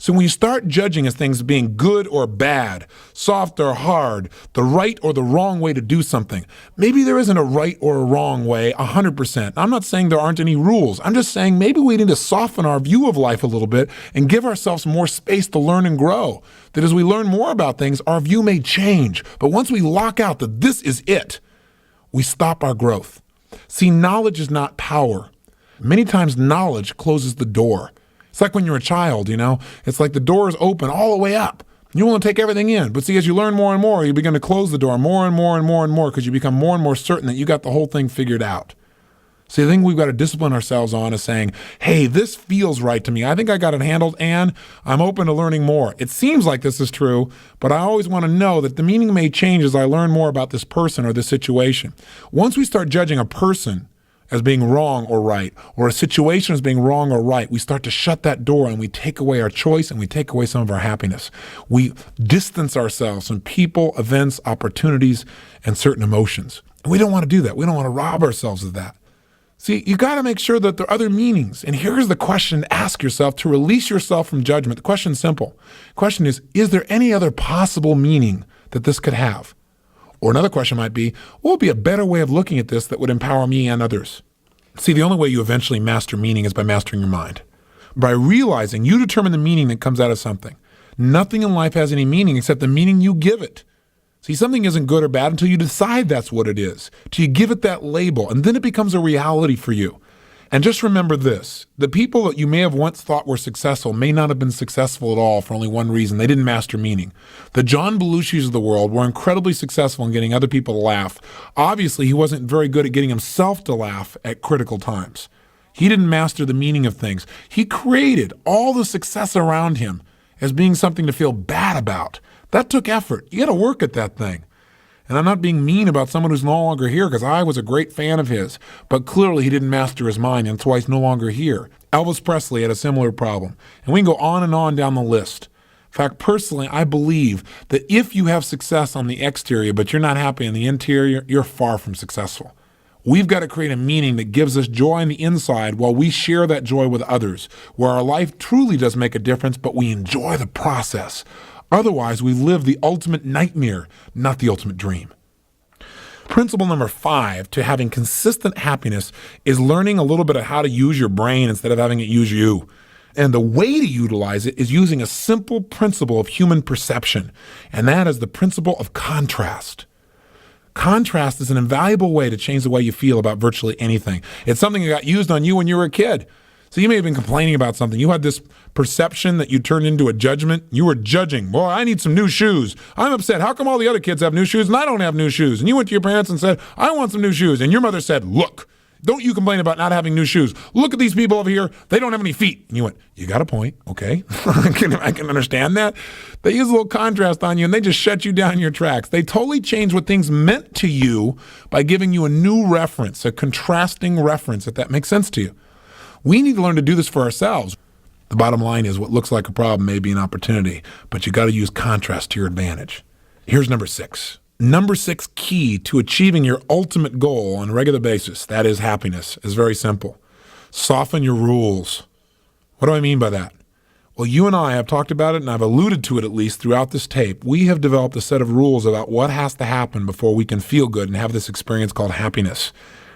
So when you start judging as things being good or bad, soft or hard, the right or the wrong way to do something, maybe there isn't a right or a wrong way 100%. I'm not saying there aren't any rules. I'm just saying maybe we need to soften our view of life a little bit and give ourselves more space to learn and grow. That as we learn more about things, our view may change. But once we lock out that this is it, we stop our growth. See, knowledge is not power. Many times knowledge closes the door. It's like when you're a child, it's like the door is open all the way up. You want to take everything in. But see, as you learn more and more, you begin to close the door more and more and more and more because you become more and more certain that you got the whole thing figured out. See, the thing we've got to discipline ourselves on is saying, hey, this feels right to me. I think I got it handled and I'm open to learning more. It seems like this is true, but I always want to know that the meaning may change as I learn more about this person or this situation. Once we start judging a person as being wrong or right, or a situation as being wrong or right, we start to shut that door and we take away our choice and we take away some of our happiness. We distance ourselves from people, events, opportunities, and certain emotions. And we don't want to do that. We don't want to rob ourselves of that. See, you got to make sure that there are other meanings. And here's the question to ask yourself to release yourself from judgment. The question's simple. The question is there any other possible meaning that this could have? Or another question might be, what would be a better way of looking at this that would empower me and others? See, the only way you eventually master meaning is by mastering your mind. By realizing you determine the meaning that comes out of something. Nothing in life has any meaning except the meaning you give it. See, something isn't good or bad until you decide that's what it is, till you give it that label, and then it becomes a reality for you. And just remember this, the people that you may have once thought were successful may not have been successful at all for only one reason. They didn't master meaning. The John Belushis of the world were incredibly successful in getting other people to laugh. Obviously, he wasn't very good at getting himself to laugh at critical times. He didn't master the meaning of things. He created all the success around him as being something to feel bad about. That took effort. You got to work at that thing. And I'm not being mean about someone who's no longer here because I was a great fan of his, but clearly he didn't master his mind and that's why he's no longer here. Elvis Presley had a similar problem. And we can go on and on down the list. In fact, personally, I believe that if you have success on the exterior, but you're not happy in the interior, you're far from successful. We've got to create a meaning that gives us joy on the inside while we share that joy with others, where our life truly does make a difference, but we enjoy the process. Otherwise, we live the ultimate nightmare, not the ultimate dream. Principle number 5 to having consistent happiness is learning a little bit of how to use your brain instead of having it use you. And the way to utilize it is using a simple principle of human perception, and that is the principle of contrast. Contrast is an invaluable way to change the way you feel about virtually anything. It's something that got used on you when you were a kid. So you may have been complaining about something. You had this perception that you turned into a judgment. You were judging. Boy, I need some new shoes. I'm upset. How come all the other kids have new shoes and I don't have new shoes? And you went to your parents and said, I want some new shoes. And your mother said, look, don't you complain about not having new shoes. Look at these people over here. They don't have any feet. And you went, you got a point. Okay. I can understand that. They use a little contrast on you and they just shut you down in your tracks. They totally change what things meant to you by giving you a new reference, a contrasting reference, if that makes sense to you. We need to learn to do this for ourselves. The bottom line is what looks like a problem may be an opportunity, but you got to use contrast to your advantage. Here's number 6. Number 6 key to achieving your ultimate goal on a regular basis, that is happiness, is very simple. Soften your rules. What do I mean by that? Well, you and I have talked about it, and I've alluded to it at least throughout this tape. We have developed a set of rules about what has to happen before we can feel good and have this experience called happiness.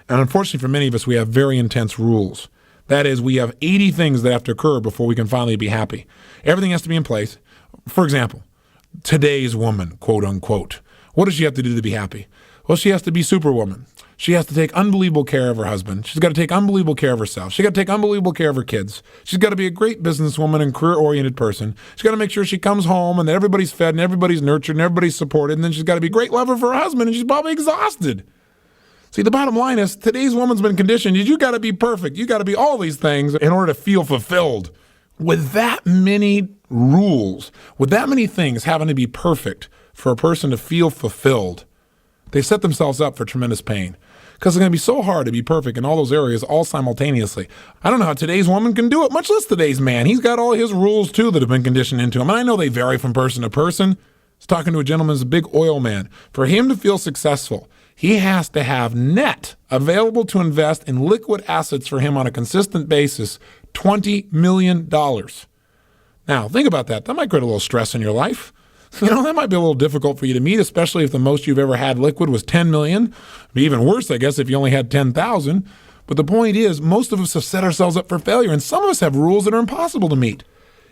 And unfortunately for many of us, we have very intense rules. That is, we have 80 things that have to occur before we can finally be happy. Everything has to be in place. For example, today's woman, quote unquote. What does she have to do to be happy? Well, she has to be Superwoman. She has to take unbelievable care of her husband. She's got to take unbelievable care of herself. She's got to take unbelievable care of her kids. She's got to be a great businesswoman and career-oriented person. She's got to make sure she comes home and that everybody's fed and everybody's nurtured and everybody's supported. And then she's got to be a great lover for her husband, and she's probably exhausted. See, the bottom line is today's woman's been conditioned. You got to be perfect. You got to be all these things in order to feel fulfilled. With that many rules, with that many things having to be perfect for a person to feel fulfilled, they set themselves up for tremendous pain because it's going to be so hard to be perfect in all those areas all simultaneously. I don't know how today's woman can do it, much less today's man. He's got all his rules too that have been conditioned into him. And I know they vary from person to person. I was talking to a gentleman who's a big oil man. For him to feel successful, he has to have net available to invest in liquid assets for him on a consistent basis, $20 million. Now, think about that. That might create a little stress in your life. That might be a little difficult for you to meet, especially if the most you've ever had liquid was 10 million. It'd be even worse, I guess, if you only had 10,000. But the point is, most of us have set ourselves up for failure, and some of us have rules that are impossible to meet.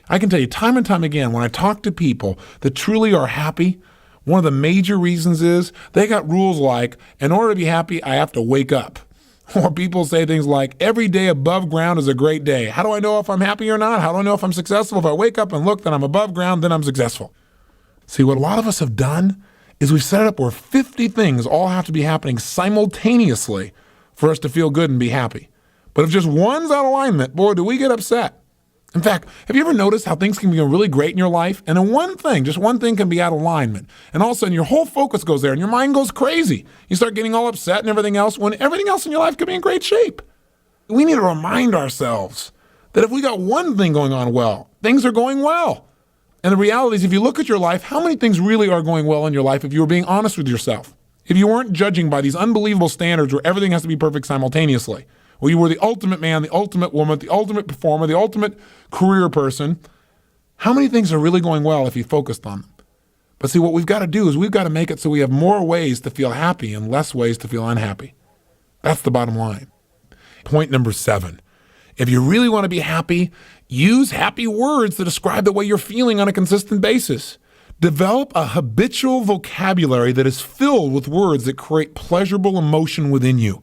I can tell you time and time again, when I talk to people that truly are happy, one of the major reasons is they got rules like, in order to be happy, I have to wake up. Or people say things like, every day above ground is a great day. How do I know if I'm happy or not? How do I know if I'm successful? If I wake up and look that I'm above ground, then I'm successful. See, what a lot of us have done is we've set it up where 50 things all have to be happening simultaneously for us to feel good and be happy. But if just one's out of alignment, boy, do we get upset. In fact, have you ever noticed how things can be really great in your life? And then just one thing can be out of alignment. And all of a sudden your whole focus goes there and your mind goes crazy. You start getting all upset and everything else when everything else in your life could be in great shape. We need to remind ourselves that if we got one thing going on well, things are going well. And the reality is, if you look at your life, how many things really are going well in your life if you were being honest with yourself? If you weren't judging by these unbelievable standards where everything has to be perfect simultaneously, where you were the ultimate man, the ultimate woman, the ultimate performer, the ultimate career person, how many things are really going well if you focused on them? But see, what we've got to do is we've got to make it so we have more ways to feel happy and less ways to feel unhappy. That's the bottom line. Point number 7. If you really want to be happy, use happy words to describe the way you're feeling on a consistent basis. Develop a habitual vocabulary that is filled with words that create pleasurable emotion within you.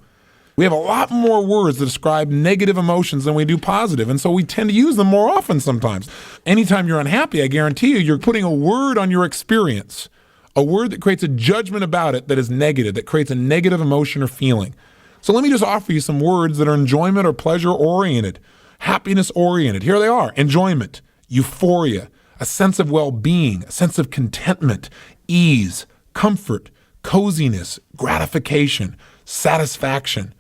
We have a lot more words that describe negative emotions than we do positive, and so we tend to use them more often sometimes. Anytime you're unhappy, I guarantee you're putting a word on your experience, a word that creates a judgment about it that is negative, that creates a negative emotion or feeling. So let me just offer you some words that are enjoyment or pleasure-oriented, happiness-oriented. Here they are: enjoyment, euphoria, a sense of well-being, a sense of contentment, ease, comfort, coziness, gratification, satisfaction,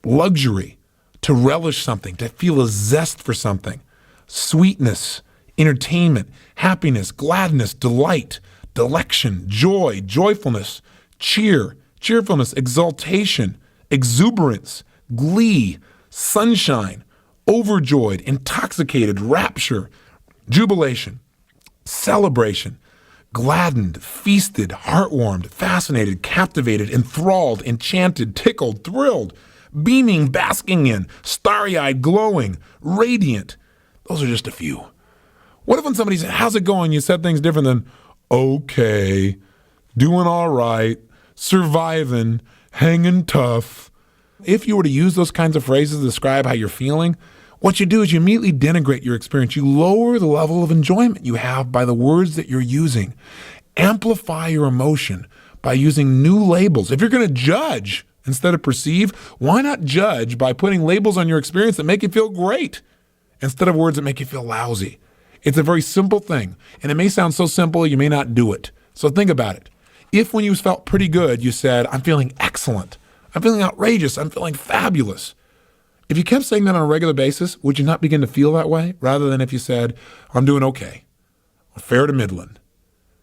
luxury, to relish something, to feel a zest for something, sweetness, entertainment, happiness, gladness, delight, delection, joy, joyfulness, cheerfulness, exaltation, exuberance, glee, sunshine, overjoyed, intoxicated, rapture, jubilation, celebration, gladdened, feasted, heartwarmed, fascinated, captivated, enthralled, enchanted, tickled, thrilled, beaming, basking in, starry-eyed, glowing, radiant. Those are just a few. What if when somebody said, "How's it going?" you said things different than okay, doing all right, surviving, hanging tough? If you were to use those kinds of phrases to describe how you're feeling, What you do is you immediately denigrate your experience. You lower the level of enjoyment you have by the words that you're using. Amplify your emotion by using new labels. If you're going to judge instead of perceive, why not judge by putting labels on your experience that make you feel great instead of words that make you feel lousy? It's a very simple thing, and it may sound so simple you may not do it. So think about it. If when you felt pretty good, you said, I'm feeling excellent, I'm feeling outrageous, I'm feeling fabulous. If you kept saying that on a regular basis, would you not begin to feel that way rather than if you said, I'm doing okay, or fair to middling?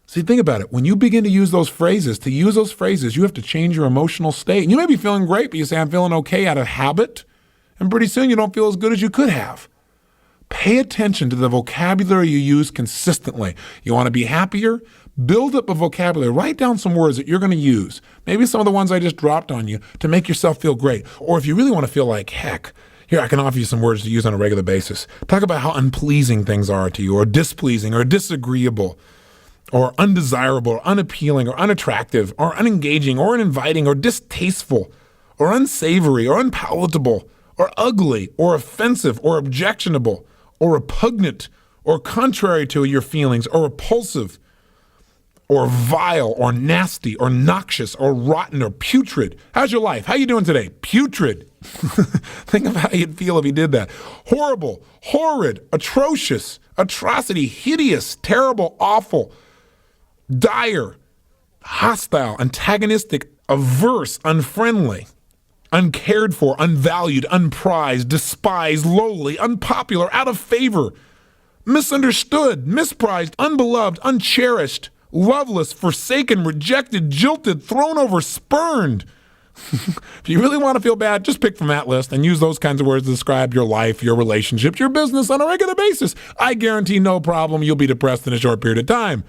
See, think about it. When you begin to use those phrases, you have to change your emotional state. And you may be feeling great, but you say, I'm feeling okay out of habit. And pretty soon you don't feel as good as you could have. Pay attention to the vocabulary you use consistently. You want to be happier? Build up a vocabulary. Write down some words that you're going to use. Maybe some of the ones I just dropped on you to make yourself feel great. Or if you really want to feel like heck, here, I can offer you some words to use on a regular basis. Talk about how unpleasing things are to you, or displeasing, or disagreeable, or undesirable, or unappealing, or unattractive, or unengaging, or uninviting, or distasteful, or unsavory, or unpalatable, or ugly, or offensive, or objectionable, or repugnant, or contrary to your feelings, or repulsive, or vile, or nasty, or noxious, or rotten, or putrid. How's your life? How you doing today? Putrid. Think of how you'd feel if you did that. Horrible, horrid, atrocious, atrocity, hideous, terrible, awful, dire, hostile, antagonistic, averse, unfriendly, uncared for, unvalued, unprized, despised, lowly, unpopular, out of favor, misunderstood, misprized, unbeloved, uncherished, loveless, forsaken, rejected, jilted, thrown over, spurned. If you really want to feel bad, just pick from that list and use those kinds of words to describe your life, your relationships, your business on a regular basis. I guarantee no problem you'll be depressed in a short period of time.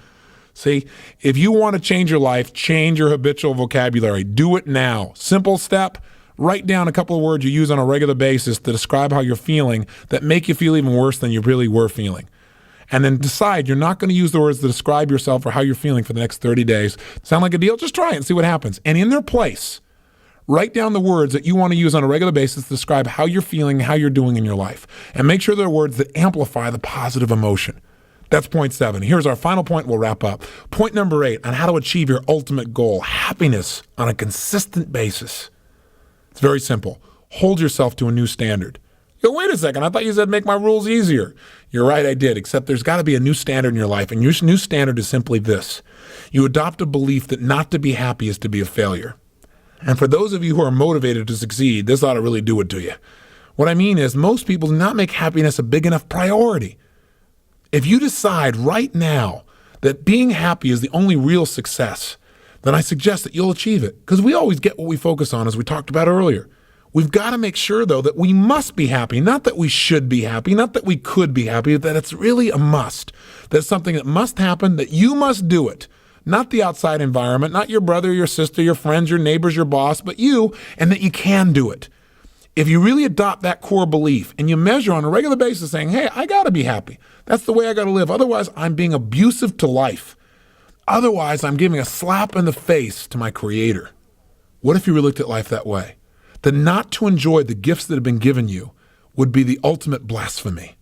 See, if you want to change your life, change your habitual vocabulary. Do it now. Simple step. Write down a couple of words you use on a regular basis to describe how you're feeling that make you feel even worse than you really were feeling. And then decide you're not going to use the words to describe yourself or how you're feeling for the next 30 days. Sound like a deal? Just try it and see what happens. And in their place, write down the words that you want to use on a regular basis to describe how you're feeling, how you're doing in your life. And make sure they're words that amplify the positive emotion. That's point 7. Here's our final point. We'll wrap up. Point number 8 on how to achieve your ultimate goal, happiness on a consistent basis. It's very simple. Hold yourself to a new standard. Yo, wait a second. I thought you said make my rules easier. You're right, I did, except there's got to be a new standard in your life. And your new standard is simply this. You adopt a belief that not to be happy is to be a failure. And for those of you who are motivated to succeed, this ought to really do it to you. What I mean is most people do not make happiness a big enough priority. If you decide right now that being happy is the only real success, then I suggest that you'll achieve it. Because we always get what we focus on, as we talked about earlier. We've got to make sure, though, that we must be happy, not that we should be happy, not that we could be happy, but that it's really a must. That's something that must happen, that you must do it. Not the outside environment, not your brother, your sister, your friends, your neighbors, your boss, but you, and that you can do it. If you really adopt that core belief and you measure on a regular basis saying, hey, I got to be happy. That's the way I got to live. Otherwise, I'm being abusive to life. Otherwise, I'm giving a slap in the face to my Creator. What if you really looked at life that way? That not to enjoy the gifts that have been given you would be the ultimate blasphemy.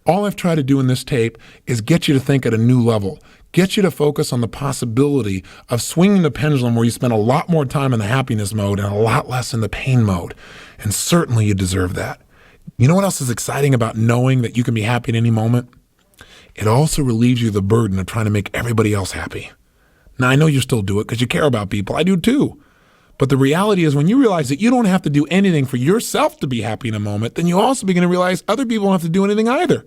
All I've tried to do in this tape is get you to think at a new level, get you to focus on the possibility of swinging the pendulum where you spend a lot more time in the happiness mode and a lot less in the pain mode. And certainly you deserve that. You know what else is exciting about knowing that you can be happy at any moment? It also relieves you of the burden of trying to make everybody else happy. Now, I know you still do it because you care about people. I do too. But the reality is when you realize that you don't have to do anything for yourself to be happy in a moment, then you also begin to realize other people don't have to do anything either.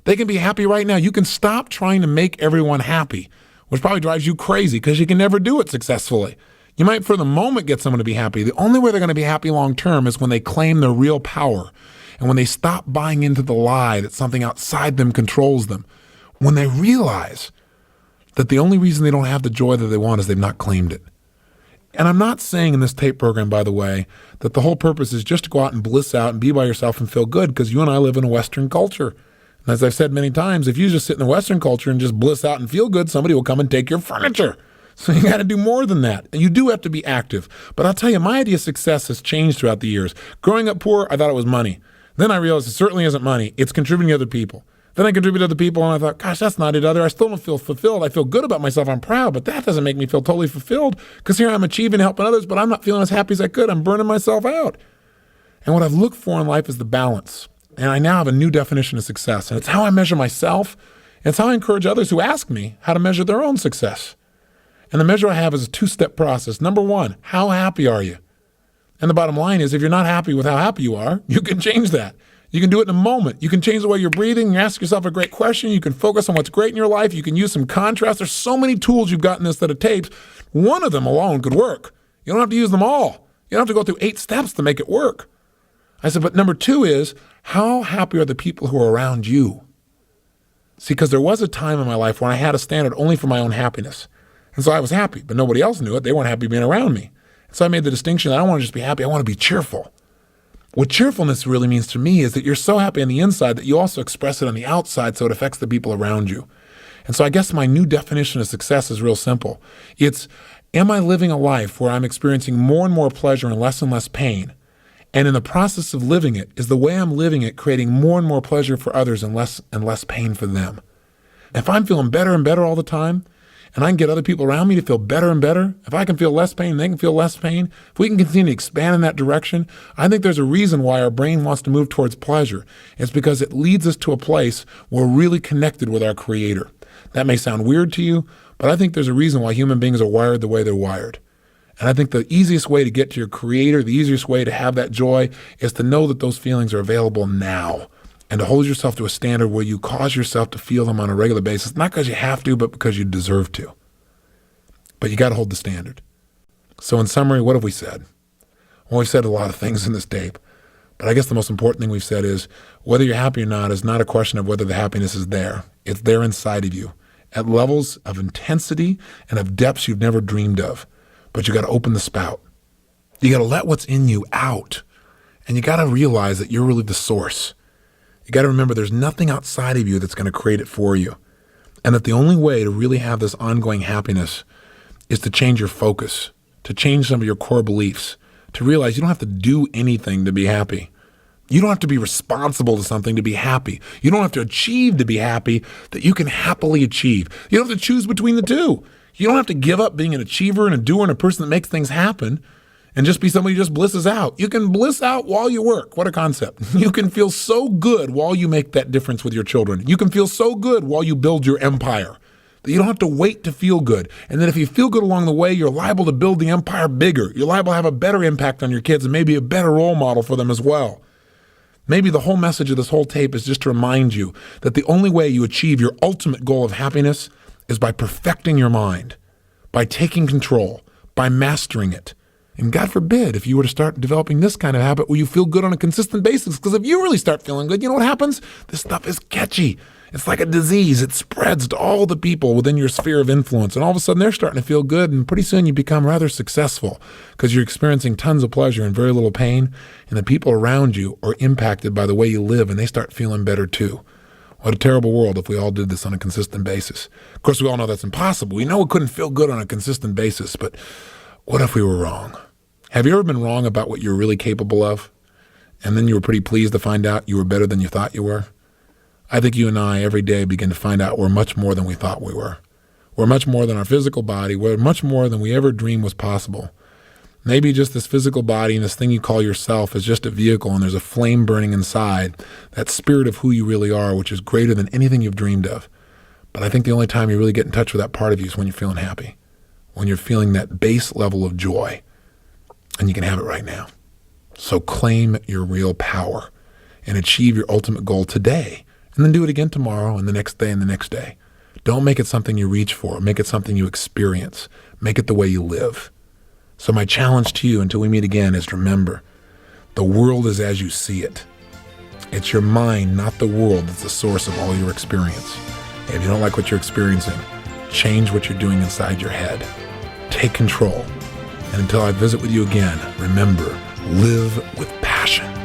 They can be happy right now. You can stop trying to make everyone happy, which probably drives you crazy because you can never do it successfully. You might for the moment get someone to be happy. The only way they're going to be happy long term is when they claim their real power and when they stop buying into the lie that something outside them controls them. When they realize that the only reason they don't have the joy that they want is they've not claimed it. And I'm not saying in this tape program, by the way, that the whole purpose is just to go out and bliss out and be by yourself and feel good, because you and I live in a Western culture. And as I've said many times, if you just sit in the Western culture and just bliss out and feel good, somebody will come and take your furniture. So you got to do more than that. And you do have to be active. But I'll tell you, my idea of success has changed throughout the years. Growing up poor, I thought it was money. Then I realized it certainly isn't money. It's contributing to other people. Then I contribute to other people, and I thought, gosh, that's not it either. I still don't feel fulfilled. I feel good about myself. I'm proud, but that doesn't make me feel totally fulfilled because here I'm achieving, helping others, but I'm not feeling as happy as I could. I'm burning myself out. And what I've looked for in life is the balance. And I now have a new definition of success. And it's how I measure myself. And it's how I encourage others who ask me how to measure their own success. And the measure I have is a two-step process. Number one, how happy are you? And the bottom line is if you're not happy with how happy you are, you can change that. You can do it in a moment. You can change the way you're breathing. You ask yourself a great question. You can focus on what's great in your life. You can use some contrast. There's so many tools you've got in this set of tapes. One of them alone could work. You don't have to use them all. You don't have to go through 8 steps to make it work. I said, but number 2 is how happy are the people who are around you? See, because there was a time in my life when I had a standard only for my own happiness. And so I was happy, but nobody else knew it. They weren't happy being around me. And so I made the distinction that I don't want to just be happy. I want to be cheerful. What cheerfulness really means to me is that you're so happy on the inside that you also express it on the outside so it affects the people around you. And so I guess my new definition of success is real simple. It's, am I living a life where I'm experiencing more and more pleasure and less pain? And in the process of living it, is the way I'm living it creating more and more pleasure for others and less pain for them? If I'm feeling better and better all the time, and I can get other people around me to feel better and better, if I can feel less pain, they can feel less pain, if we can continue to expand in that direction, I think there's a reason why our brain wants to move towards pleasure. It's because it leads us to a place where we're really connected with our Creator. That may sound weird to you, but I think there's a reason why human beings are wired the way they're wired. And I think the easiest way to get to your Creator, the easiest way to have that joy is to know that those feelings are available now. And to hold yourself to a standard where you cause yourself to feel them on a regular basis, not because you have to, but because you deserve to. But you got to hold the standard. So in summary, what have we said? Well, we've said a lot of things in this tape, but I guess the most important thing we've said is whether you're happy or not is not a question of whether the happiness is there. It's there inside of you at levels of intensity and of depths you've never dreamed of. But you got to open the spout. You got to let what's in you out. And you got to realize that you're really the source. You got to remember there's nothing outside of you that's going to create it for you. And that the only way to really have this ongoing happiness is to change your focus, to change some of your core beliefs, to realize you don't have to do anything to be happy. You don't have to be responsible to something to be happy. You don't have to achieve to be happy, that you can happily achieve. You don't have to choose between the two. You don't have to give up being an achiever and a doer and a person that makes things happen and just be somebody who just blisses out. You can bliss out while you work. What a concept. You can feel so good while you make that difference with your children. You can feel so good while you build your empire that you don't have to wait to feel good. And then if you feel good along the way, you're liable to build the empire bigger. You're liable to have a better impact on your kids and maybe a better role model for them as well. Maybe the whole message of this whole tape is just to remind you that the only way you achieve your ultimate goal of happiness is by perfecting your mind, by taking control, by mastering it. And God forbid if you were to start developing this kind of habit where you feel good on a consistent basis, because if you really start feeling good, you know what happens? This stuff is catchy. It's like a disease. It spreads to all the people within your sphere of influence. And all of a sudden they're starting to feel good. And pretty soon you become rather successful because you're experiencing tons of pleasure and very little pain. And the people around you are impacted by the way you live and they start feeling better too. What a terrible world if we all did this on a consistent basis. Of course, we all know that's impossible. We know we couldn't feel good on a consistent basis, but what if we were wrong? Have you ever been wrong about what you're really capable of? And then you were pretty pleased to find out you were better than you thought you were? I think you and I every day begin to find out we're much more than we thought we were. We're much more than our physical body. We're much more than we ever dreamed was possible. Maybe just this physical body and this thing you call yourself is just a vehicle and there's a flame burning inside, that spirit of who you really are, which is greater than anything you've dreamed of. But I think the only time you really get in touch with that part of you is when you're feeling happy, when you're feeling that base level of joy. And you can have it right now. So claim your real power and achieve your ultimate goal today. And then do it again tomorrow and the next day and the next day. Don't make it something you reach for. Make it something you experience. Make it the way you live. So my challenge to you until we meet again is to remember, the world is as you see it. It's your mind, not the world, that's the source of all your experience. And if you don't like what you're experiencing, change what you're doing inside your head. Take control. And until I visit with you again, remember, live with passion.